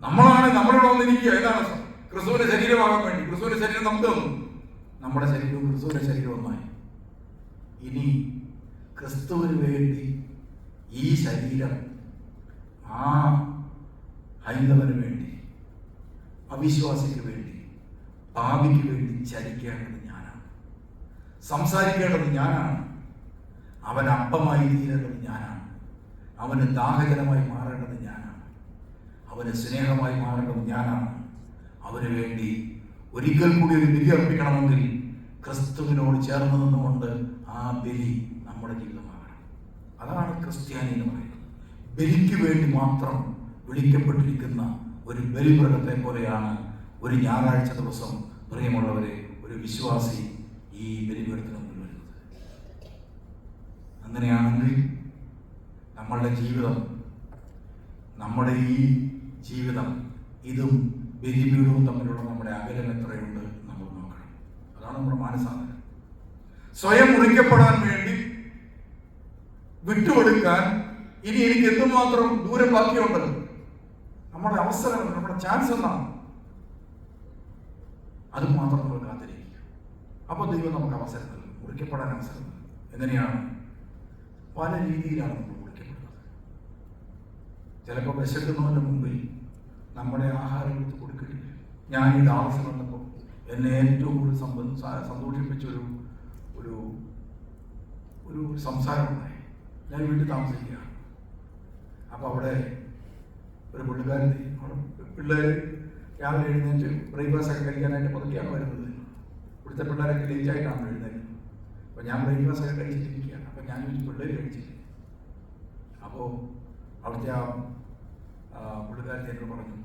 നമ്മളാണ് നമ്മളിവിടെ വന്നിരിക്കുക. ഏതാണ് ക്രിസ്തുവിന്റെ ശരീരമാകാൻ വേണ്ടി. ക്രിസ്തുവിന്റെ ശരീരം നമുക്ക് തന്നു. നമ്മുടെ ശരീരവും ക്രിസ്തുവിന്റെ ശരീരം ഒന്നായി. ഇനി ക്രിസ്തുവിന് വേണ്ടി ഈ ശരീരം ആ ഹൈന്ദവന് വേണ്ടി, അവിശ്വാസിക്ക് വേണ്ടി, പാപിക്ക് വേണ്ടി ചരിക്കേണ്ടത് ഞാനാണ്, സംസാരിക്കേണ്ടത് ഞാനാണ്, അവൻ അപ്പമായി തീരേണ്ടത് ഞാനാണ്, അവന് ദാഹജലമായി മാറേണ്ടത് ഞാനാണ്, അവന് സ്നേഹമായി മാറേണ്ടത് ഞാനാണ്. അവന് വേണ്ടി ഒരിക്കൽ കൂടി ഒരു ബലി അർപ്പിക്കണമെങ്കിൽ ക്രിസ്തുവിനോട് ചേർന്ന് നിന്നുകൊണ്ട് ആ ബലി നമ്മുടെ ജീവിതമാകണം. അതാണ് ക്രിസ്ത്യാനി എന്ന് പറയുന്നത്. ബലിക്ക് വേണ്ടി മാത്രം വിളിക്കപ്പെട്ടിരിക്കുന്ന ഒരു ബലിമൃഗത്തെ പോലെയാണ് ഒരു ഞായറാഴ്ച ദിവസം പ്രിയമുള്ളവരെ ഒരു വിശ്വാസി ഈ ബലിപീഠത്തിന് മുന്നിൽ വരുന്നത്. അങ്ങനെയാണെങ്കിൽ നമ്മളുടെ ജീവിതം, നമ്മുടെ ഈ ജീവിതം, ഇതും ബലിപീഠവും തമ്മിലുള്ള നമ്മുടെ അകലം എത്രയുണ്ട് നമ്മൾ നോക്കണം. അതാണ് നമ്മുടെ മാനസാന്തരം. സ്വയം മുറിക്കപ്പെടാൻ വേണ്ടി വിട്ടുകൊടുക്കാൻ ഇനി എനിക്ക് എന്തുമാത്രം ദൂരം ബാക്കിയുണ്ട്? നമ്മുടെ അവസരം, നമ്മുടെ ചാൻസ് എന്നാണ്. അത് മാത്രം നമ്മൾ കാത്തിരിക്കുക. അപ്പൊ ദൈവം നമുക്ക് അവസരം നൽകും, മുറിക്കപ്പെടാൻ അവസരം നൽകും. എങ്ങനെയാണ്? പല രീതിയിലാണ് നമ്മൾ മുറിക്കപ്പെടുന്നത്. ചിലപ്പോൾ വിശക്കുന്നവന്റെ മുമ്പിൽ നമ്മുടെ ആഹാരം എടുത്ത് കൊടുക്കില്ല. ഞാൻ ഈ ഡാൻസ് വന്നപ്പോൾ എന്നെ ഏറ്റവും കൂടുതൽ സന്തോഷിപ്പിച്ചൊരു ഒരു ഒരു സംസാരം ഉണ്ടായി. ഞാൻ വീട്ടിൽ താമസിക്കുകയാണ്. അപ്പോൾ അവിടെ ഒരു പുള്ളിക്കാരൻ, പിള്ളേർ രാവിലെ എഴുന്നേറ്റ് ബ്രേക്ക്ഫാസ്റ്റ് ഒക്കെ കഴിക്കാനായിട്ട് പതുക്കെയാണ് വരുന്നത്. ഇവിടുത്തെ പിള്ളേരൊക്കെ ലേറ്റായിട്ടാണ് എഴുന്നേറ്റ്. അപ്പോൾ ഞാൻ ബ്രേക്ക്ഫാസ്റ്റ് ഒക്കെ കഴിച്ചിട്ടിരിക്കുകയാണ്. അപ്പോൾ ഞാൻ ചോദിച്ചു, പിള്ളേർ കഴിച്ചില്ല? അപ്പോൾ അവിടുത്തെ ആ പുള്ളിക്കാരത്തി എന്നോട് പറഞ്ഞു,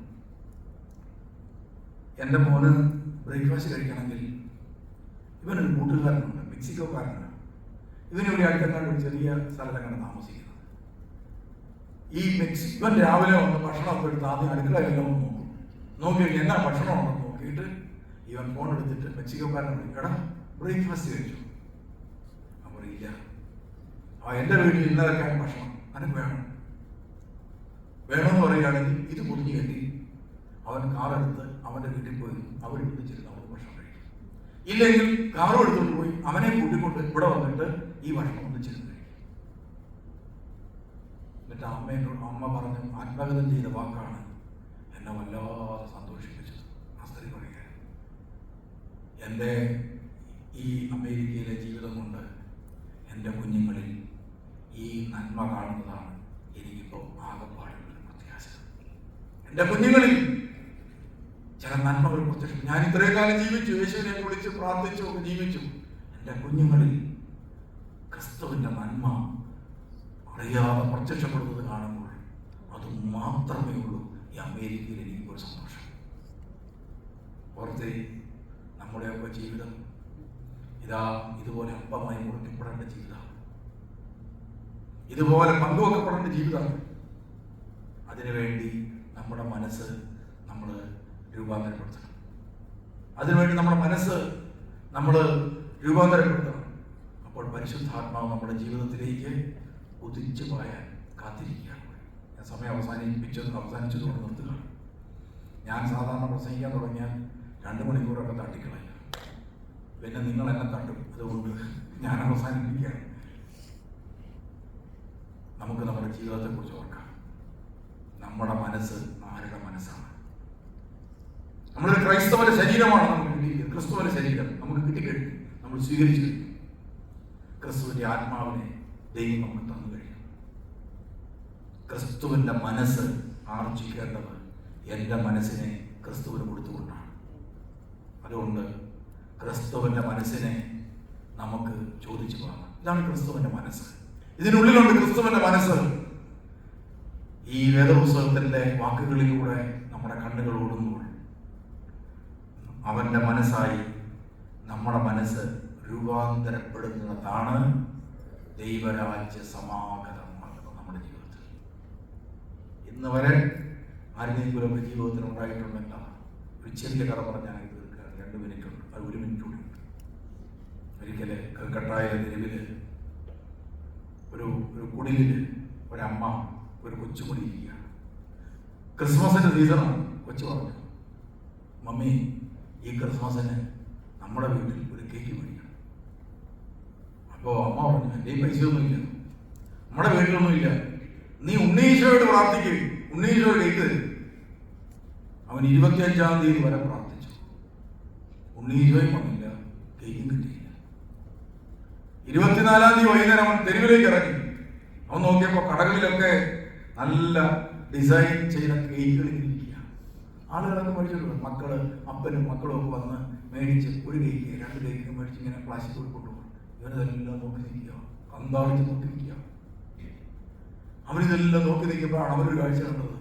എൻ്റെ മോന് ബ്രേക്ക്ഫാസ്റ്റ് കഴിക്കണമെങ്കിൽ ഇവനൊരു കൂട്ടുകാരനുണ്ട്, മെക്സിക്കോക്കാരനാണ്. ഇവനിവിടെ അടുത്തെങ്ങാണ്ട് ഒരു ചെറിയ സ്ഥലത്തെങ്ങാണ്ട് താമസിക്കുന്നത്. ഈ ഇവൻ രാവിലെ വന്ന് ഭക്ഷണമൊക്കെ എടുത്ത് ആദ്യം അടുക്കളയിലെല്ലാം ഒന്ന് നോക്കി എന്നാ ഭക്ഷണം ഉണ്ടെന്ന് നോക്കിയിട്ട് ഇവൻ ഫോൺ എടുത്തിട്ട് മെക്സിക്കോക്കാരനെ വിളിക്കും, എടാ ബ്രേക്ക്ഫാസ്റ്റ് കഴിച്ചു? അവൻ പറയില്ല, എൻ്റെ വീട്ടിൽ ഇന്നലൊക്കെ ഭക്ഷണം അനക്ക് വേണമെന്ന് പറയുകയാണെങ്കിൽ ഇത് പൊതിഞ്ഞു കെട്ടി അവൻ കാറെടുത്ത് അവൻ്റെ വീട്ടിൽ പോയി അവർ വിളിച്ചിരുന്ന് അവർക്ക് ഭക്ഷണം കഴിക്കും. ഇല്ലെങ്കിൽ കാറും എടുത്തുകൊണ്ട് പോയി അവനെ കൂട്ടിക്കൊണ്ട് ഇവിടെ വന്നിട്ട് ഈ ഭക്ഷണം ഒന്നിച്ചിരുന്ന് കഴിക്കും. എന്നിട്ട് അമ്മ പറഞ്ഞു ആത്മഗതം ചെയ്ത വാക്കാണ് എന്നെ വല്ലാതെ സന്തോഷിപ്പിച്ചത്. ആ സ്ത്രീ പറയുക, എൻ്റെ ഈ അമേരിക്കയിലെ ജീവിതം കൊണ്ട് എൻ്റെ കുഞ്ഞുങ്ങളിൽ ഈ നന്മ കാണുന്നതാണ് എനിക്കിപ്പോൾ ആകെപ്പാടുള്ള പ്രത്യാശ. എൻ്റെ കുഞ്ഞുങ്ങളിൽ ചില നന്മകൾ പ്രത്യക്ഷം. ഞാൻ ഇത്രയും കാലം ജീവിച്ചു, യേശുവിനെ വിളിച്ച് പ്രാർത്ഥിച്ചു ഒക്കെ ജീവിച്ചു. എൻ്റെ കുഞ്ഞുങ്ങളിൽ ക്രിസ്തുവിൻ്റെ നന്മ അറിയാതെ പ്രത്യക്ഷപ്പെടുന്നത് കാണുമ്പോൾ അത് മാത്രമേ ഉള്ളൂ ഈ അമേരിക്കയിൽ എനിക്കൊരു സന്തോഷം. പുറത്തെ നമ്മുടെയൊക്കെ ജീവിതം ഇതാ ഇതുപോലെ അപ്പമായി മുറിക്കപ്പെടേണ്ട ജീവിതം, ഇതുപോലെ പങ്കുവെക്കപ്പെടേണ്ട ജീവിതമാണ്. അതിനുവേണ്ടി നമ്മുടെ മനസ്സ് നമ്മൾ രൂപാന്തരപ്പെടുത്തണം. അതിനുവേണ്ടി നമ്മുടെ മനസ്സ് നമ്മൾ രൂപാന്തരപ്പെടുത്തണം. അപ്പോൾ പരിശുദ്ധാത്മാവ് നമ്മുടെ ജീവിതത്തിലേക്ക് ഉദിച്ചു പോയാൽ കാത്തിരിക്കുകയാണ്. ഞാൻ സമയം അവസാനിച്ചതുകൊണ്ട് നിർത്തുകയാണ്. ഞാൻ സാധാരണ പ്രസംഗിക്കാൻ തുടങ്ങിയാൽ 2 മണിക്കൂറൊക്കെ തട്ടിക്കളയും. പിന്നെ നിങ്ങൾ എന്നെ തട്ടും. അതുകൊണ്ട് ഞാൻ അവസാനിപ്പിക്കുകയാണ്. നമുക്ക് നമ്മുടെ ജീവിതത്തെക്കുറിച്ച് ഓർക്കാം. നമ്മുടെ മനസ്സ് ആരുടെ മനസ്സാണ്? നമ്മളൊരു ക്രൈസ്തവന്റെ ശരീരമാണ് നമുക്ക് കിട്ടിയത്. ക്രിസ്തുവിന്റെ ശരീരം നമുക്ക് കിട്ടിക്കഴിഞ്ഞു. നമ്മൾ സ്വീകരിച്ചു കഴിഞ്ഞു. ക്രിസ്തുവിന്റെ ആത്മാവിനെ ദൈവം നമുക്ക് തന്നു കഴിഞ്ഞു. ക്രിസ്തുവിന്റെ മനസ്സ് ആർജിക്കേണ്ടത് എൻ്റെ മനസ്സിനെ ക്രിസ്തുവിന് കൊടുത്തുകൊണ്ടാണ്. അതുകൊണ്ട് ക്രിസ്തുവിന്റെ മനസ്സിനെ നമുക്ക് ചോദിച്ചു പോകാം. ഇതാണ് ക്രിസ്തുവിന്റെ മനസ്സ്. ഇതിനുള്ളിലുണ്ട് ക്രിസ്തുവിന്റെ മനസ്സ്. ഈ വേദപുസ്തകത്തിന്റെ വാക്കുകളിലൂടെ നമ്മുടെ കണ്ണുകൾ ഓടുമ്പോൾ അവന്റെ മനസ്സായി നമ്മുടെ മനസ്സ് രൂപാന്തരപ്പെടുന്നതാണ് ദൈവരാജ്യ സമാഗതമാകുന്നത് നമ്മുടെ ജീവിതത്തിൽ. ഇന്ന് വരെ ആരുടെയെങ്കിലും ജീവിതത്തിൽ ഉണ്ടായിട്ടുണ്ടല്ല. ഒരു ചെറിയ കഥ പറഞ്ഞാൽ തീർക്കുക. 2 മിനിറ്റ് ഉണ്ട്. അത് 1 മിനിറ്റ് കൂടി ഉണ്ട്. ഒരിക്കല് കൽക്കട്ടായ തെരുവില് ഒരു കുടിലില് ഒരമ്മ ഒരു കൊച്ചു കുടിയിരിക്കുകയാണ്. ക്രിസ്മസിന്റെ സീസണാണ്. കൊച്ചു പറഞ്ഞു, മമ്മി, ഈ ക്രിസ്മസിന് നമ്മുടെ വീട്ടിൽ ഒരു കേക്ക് മേടിക്കണം. അപ്പോൾ അമ്മ പറഞ്ഞു, എൻ്റെ പൈസയൊന്നുമില്ല, നമ്മുടെ വീട്ടിലൊന്നുമില്ല, നീ ഉണ്ണീശോയോട് പ്രാർത്ഥിക്കും, ഉണ്ണീശോയോട് കേക്ക് തരും. അവൻ 25-ാം തീയതി വരെ പ്രാർത്ഥിച്ചു. ഉണ്ണീശോയും വന്നില്ല, കേക്കും കിട്ടിയില്ല. 24-ാം തീയതി വൈകുന്നേരം അവൻ തെരുവിലേക്ക് ഇറങ്ങി. അവൻ നോക്കിയപ്പോൾ കടകളിലൊക്കെ നല്ല ഡിസൈൻ ചെയ്ത കേക്കുകൾ ഇരിക്കുക. ആളുകളൊക്കെ മേടിച്ചിട്ടുണ്ട്. മക്കള്, അപ്പനും മക്കളും ഒക്കെ വന്ന് മേടിച്ച് 1 കേക്ക് 2 കേക്ക് മേടിച്ച് ഇങ്ങനെ പ്ലാസ്റ്റിക് കൊണ്ടുപോകും. ഇവനിതെല്ലാം നോക്കി നിൽക്കുക, കന്താളിച്ച് നോക്കി നിൽക്കുക. അവരിതെല്ലാം നോക്കി നിൽക്കുമ്പോഴാണ് അവരൊരു കാഴ്ച കണ്ടത്.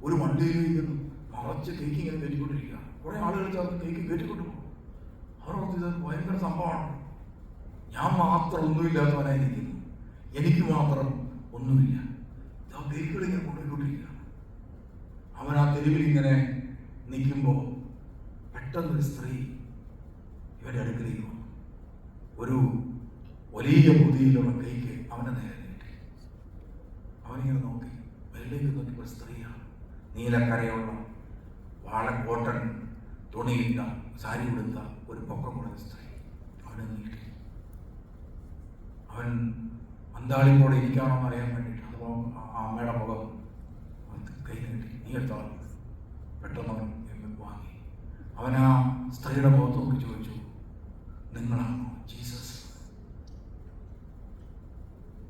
ഒരു വണ്ടിയിലിരിക്കുന്നു, മറച്ച് കേക്ക് ഇങ്ങനെ കയറ്റിക്കൊണ്ടിരിക്കുക. കുറെ ആളുകൾ ചേർന്ന് കേക്ക് കയറ്റിക്കൊണ്ടു പോകും. അവർ ഇത് ഭയങ്കര സംഭവമാണ്. ഞാൻ മാത്രം ഒന്നുമില്ലാത്തവനായി നിൽക്കുന്നു, എനിക്ക് മാത്രം ഒന്നുമില്ല. കേക്കുകൾ ഇങ്ങനെ കൊണ്ടുപോയിക്കൊണ്ടിരിക്കുക. അവൻ ആ തെരുവിൽ ഇങ്ങനെ നിൽക്കുമ്പോൾ പെട്ടെന്നൊരു സ്ത്രീ ഇവരുടെ അടുക്കലേക്ക് വന്നു. ഒരു വലിയ പൊതിയിലുള്ള കേക്ക് അവനെ നേരെ നീട്ടി. അവനിങ്ങനെ നോക്കി, വെള്ളിലേക്ക് നോക്കിയപ്പോൾ സ്ത്രീയാണ്. നീലക്കരയുള്ള കോട്ടൺ തുണിയിട്ട സാരി കൊടുത്ത ഒരു പൊക്കം കൊടുത്ത സ്ത്രീ അവനെ നീട്ടി. അവൻ അന്താളിപ്പോടെ ഇരിക്കാണോ എന്ന് അറിയാൻ വേണ്ടിയിട്ട് അതോ ആ അമ്മയുടെ മുഖം കൈ നീട്ടി, നീ എടുത്തോളം. പെട്ടെന്ന് അവൻ വാങ്ങി. അവൻ ആ സ്ത്രീയുടെ മുഖത്ത് നോക്കി ചോദിച്ചു, നിങ്ങളാണോ ജീസസ്?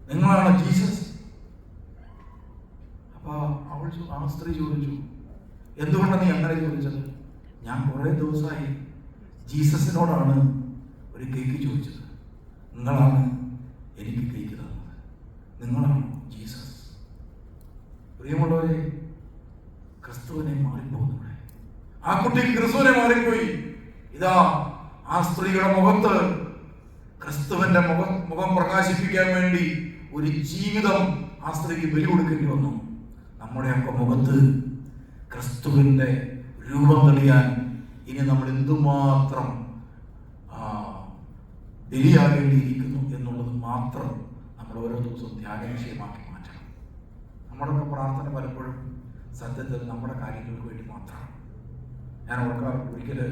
നിങ്ങളാണോ ജീസസ്? അപ്പൊ ആ സ്ത്രീ ചോദിച്ചു, എന്തുകൊണ്ടാണ് നീ അങ്ങനെ ചോദിച്ചത്? ഞാൻ കുറെ ദിവസമായി ജീസസിനോടാണ് ഒരു കേക്ക് ചോദിച്ചത്. നിങ്ങളാണ് എനിക്ക് കേക്ക് തന്നത്. നിങ്ങളാണ് ജീസസ്. പ്രിയമുള്ളവരെ, ക്രിസ്തുവിനെ മാറിപ്പോകുന്നവിടെ ആ കുട്ടി ക്രിസ്തുവിനെ മാറിപ്പോയി. ഇതാ ആ സ്ത്രീയുടെ മുഖത്ത് ക്രിസ്തുവിന്റെ മുഖം പ്രകാശിപ്പിക്കാൻ വേണ്ടി ഒരു ജീവിതം ആ സ്ത്രീക്ക് ബലി കൊടുക്കേണ്ടി വന്നു. നമ്മുടെയൊക്കെ മുഖത്ത് ക്രിസ്തുവിന്റെ രൂപം തെളിയാൻ ഇനി നമ്മൾ എന്തുമാത്രം ബലിയാകേണ്ടിയിരിക്കുന്നു എന്നുള്ളത് മാത്രം നമ്മൾ ഓരോ ദിവസവും ധ്യാന വിഷയമാക്കി മാറ്റണം. നമ്മുടെയൊക്കെ പ്രാർത്ഥന പലപ്പോഴും സത്യത്തിൽ നമ്മുടെ കാര്യങ്ങൾക്ക് വേണ്ടി മാത്രമാണ്. ഞാൻ ഓർക്കാറുണ്ട്, ഒരിക്കല്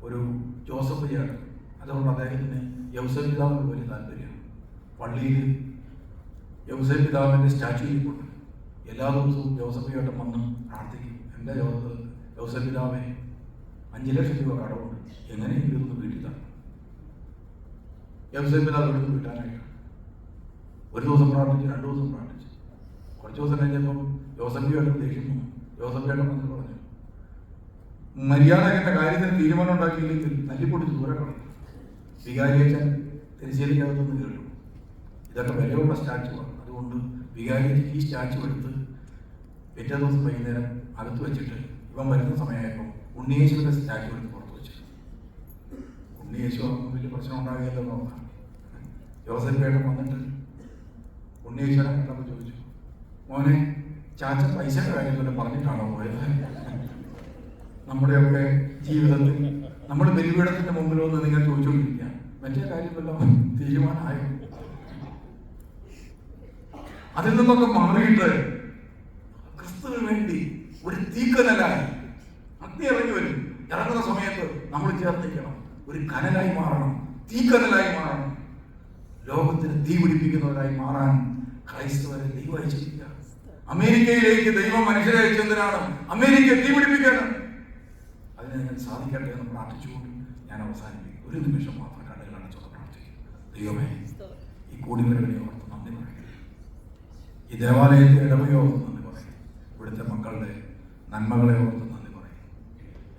ഒരു ജോസഫ് ചേട്ടൻ, അതുകൊണ്ട് അദ്ദേഹത്തിന് യൗസേപ്പ് പിതാവിനോട് വലിയ താല്പര്യമാണ്. പള്ളിയിൽ യൗസേപ്പ് പിതാവിൻ്റെ സ്റ്റാച്യു ഇരിപ്പുണ്ട്. എല്ലാ ദിവസവും ജോസഫ് ചേട്ടൻ വന്ന് പ്രാർത്ഥിക്കും, എൻ്റെ യൗസേപ്പ് പിതാവെ 5 ലക്ഷം രൂപ കടമുണ്ട്, എങ്ങനെയെങ്കിലും ഒന്ന് വീട്ടിൽ തരണം. യൗസേപ്പ് പിതാവ് എടുത്ത് വീട്ടാനായിട്ട് ഒരു ദിവസം പ്രാർത്ഥിച്ചു, 2 ദിവസം പ്രാർത്ഥിച്ചു. കുറച്ച് ദിവസം കഴിഞ്ഞപ്പം ജോസഫ് ചേട്ടൻ ദേഷ്യം വന്നു. ജോസഫ് ചേട്ടൻ വന്ന് പറഞ്ഞു, മര്യാദയുടെ കാര്യത്തിന് തീരുമാനം ഉണ്ടാക്കിയില്ലെങ്കിൽ തല്ലിപ്പൊട്ടി ദൂരെ കളയും. വികാരിയച്ഛൻ തിരിച്ചേരിക്കകത്തൊന്ന് കേട്ടു, ഇതൊക്കെ വിലയുള്ള സ്റ്റാച്ചുവാണ്, അതുകൊണ്ട് വികാരിയച്ഛൻ ഈ സ്റ്റാച്ചു എടുത്ത് പിറ്റേ ദിവസം വൈകുന്നേരം അകത്ത് വെച്ചിട്ട് ഇവൻ വരുന്ന സമയമായപ്പോൾ ഉണ്ണിയേശുവിൻ്റെ സ്റ്റാച്ചു എടുത്ത് പുറത്ത് വെച്ചു. ഉണ്ണിയേശു വലിയ പ്രശ്നം ഉണ്ടാകില്ലെന്ന് നോക്കാം. ജോസഫ് ചേട്ടൻ വന്നിട്ട് ഉണ്ണിയേശുവിനെ കണ്ടപ്പോൾ ചോദിച്ചു, മോനെ, ചാച്ച പൈസയുടെ കാര്യം പോലെ പറഞ്ഞിട്ടാണോ പോയത്? നമ്മുടെയൊക്കെ ജീവിതത്തിൽ നമ്മൾ ബലിപീഠത്തിന്റെ മുമ്പിൽ വന്ന് നിങ്ങൾ ചോദിച്ചുകൊണ്ടിരിക്കുക, മറ്റേ കാര്യം വല്ലതും തീരുമാനമായോ? അതിൽ നിന്നൊക്കെ മാറിയിട്ട് ക്രിസ്തുവിന് വേണ്ടി ഒരു തീക്കനലായി അഗ്നി ഇറങ്ങി വരും. ഇറങ്ങുന്ന സമയത്ത് നമ്മൾ ചേർത്തിക്കണം, ഒരു കനലായി മാറണം, തീക്കനലായി മാറണം. ലോകത്തിന് തീ പിടിപ്പിക്കുന്നവരായി മാറാൻ ക്രൈസ്തവരെ ദൈവം അയച്ചിരിക്കുക. അമേരിക്കയിലേക്ക് ദൈവം മനുഷ്യരെ അയച്ചെന്തിനാണ്? അമേരിക്കയെ തീ പിടിപ്പിക്കാനാണ്. അതിനെ ഞാൻ സാധിക്കട്ടെ എന്ന് പ്രാർത്ഥിച്ചുകൊണ്ട് ഞാൻ അവസാനിപ്പിക്കും. ഒരു നിമിഷം മാത്രം കണ്ണുകൾ അടച്ചോടെ പ്രാർത്ഥിക്കും. ദൈവമേ, ഈ കൂടിവരവിനെ ഓർത്ത് നന്ദി പറയും, ഈ ദേവാലയത്തെ ഇടവയെ ഓർത്ത് നന്ദി പറയും, ഇവിടുത്തെ മക്കളുടെ നന്മകളെ ഓർത്ത് നന്ദി പറയും.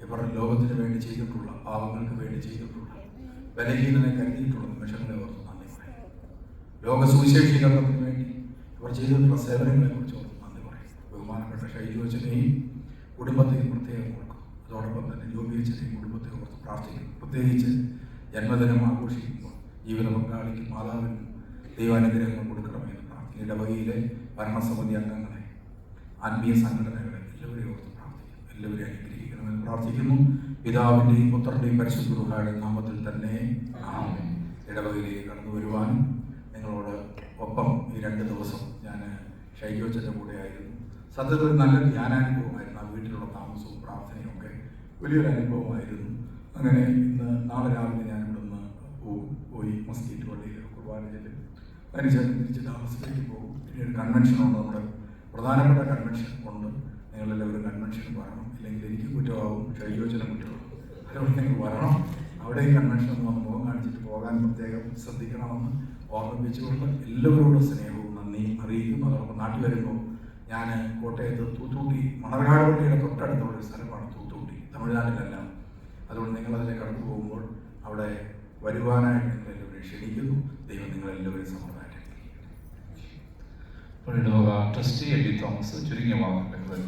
ഇവർ ലോകത്തിന് വേണ്ടി ചെയ്തിട്ടുള്ള, പാവങ്ങൾക്ക് വേണ്ടി ചെയ്തിട്ടുള്ള, ബലഹീനനെ കരുതിയിട്ടുള്ള നിമിഷങ്ങളെ ഓർത്ത് നന്ദി പറയും. ലോക സുവിശേഷീകരണത്തിന് വേണ്ടി ഇവർ ചെയ്തിട്ടുള്ള സേവനങ്ങളെ കുറിച്ച് ഓർത്ത് നന്ദി പറയും. ബഹുമാനപ്പെട്ട ഷൈജു അച്ഛനെയും കുടുംബത്തെയും പ്രത്യേകം ഓർക്കും. അതോടൊപ്പം തന്നെ ജോബി അച്ഛനെയും കുടുംബത്തെ ഓർത്ത് പ്രാർത്ഥിക്കും. പ്രത്യേകിച്ച് ജന്മദിനം ആഘോഷിക്കുമ്പോൾ ജീവിത പങ്കാളിക്കും മാതാവിനും ദൈവാനുഗ്രഹങ്ങൾ കൊടുക്കണമെന്ന് പ്രാർത്ഥിക്കും. ഇടവകയിലെ ഭരണസമിതി അംഗങ്ങളെ, ആത്മീയ സംഘടനകളെ എല്ലാവരെയും ഓർത്ത് പ്രാർത്ഥിക്കും. എല്ലാവരെയും അനുഗ്രഹിക്കണമെന്ന് പ്രാർത്ഥിക്കുന്നു. പിതാവിൻ്റെയും പുത്രൻ്റെയും പരിശുദ്ധ റൂഹായുടെയും നാമത്തിൽ തന്നെ ആമേൻ. ഇടവകയിലേക്ക് കടന്നു വരുവാനും നിങ്ങളോട് ഒപ്പം ഈ 2 ദിവസം ഞാൻ ഷൈജോച്ചൻ്റെ കൂടെ ആയിരുന്നു. സത്യത്തിൽ ഒരു നല്ല ധ്യാനാനുഭവമായിരുന്നു. ആ വീട്ടിലുള്ള താമസവും പ്രാർത്ഥനയും ഒക്കെ വലിയൊരു അനുഭവമായിരുന്നു. അങ്ങനെ നാളെ രാവിലെ ഞാൻ ഇവിടുന്ന് പോയി മസ്കീറ്റ് പള്ളിയിൽ കുർബാന ചെല്ലും. അതിനുശേഷം തിരിച്ച് താമസത്തിലേക്ക് പോകും. പിന്നെ ഒരു കൺവെൻഷൻ ഉണ്ട്, നമ്മുടെ പ്രധാനപ്പെട്ട കൺവെൻഷൻ ഉണ്ട്. നിങ്ങളെല്ലാവരും കൺവെൻഷന് വരണം, ഇല്ലെങ്കിൽ എനിക്ക് കുറ്റമാവും, ഷൈജോച്ചനും കുറ്റമാവും. അതുകൊണ്ട് നിങ്ങൾ വരണം. അവിടെ ഈ കൺവെൻഷൻ ഒന്ന് വന്ന് മുഖം കാണിച്ചിട്ട് പോകാൻ പ്രത്യേകം ശ്രദ്ധിക്കണമെന്ന് ഓർമ്മിപ്പിച്ചുകൊണ്ട് എല്ലാവരോടും സ്നേഹവും നന്ദിയും അറിയിക്കുന്നു. അതോടൊപ്പം നാട്ടിൽ വരുമ്പോൾ ഞാൻ കോട്ടയത്ത് തൂത്തൂട്ടി, മണർകാട് പള്ളിയുടെ തൊട്ടടുത്തുള്ള ഒരു സ്ഥലമാണ് തൂത്തൂട്ടി, തമിഴ്നാട്ടിലല്ല. അതുകൊണ്ട് നിങ്ങളതിലെ കടന്നു പോകുമ്പോൾ അവിടെ വരുവാനായിട്ട് നിങ്ങളെല്ലാവരെയും ക്ഷണിക്കുന്നു. ദൈവം നിങ്ങളെല്ലാവരെയും സമൃദ്ധമായിട്ട് ട്രസ്റ്റി എൽ ഡി തോമസ് ചുരുങ്ങിയ വാക്കുകൾ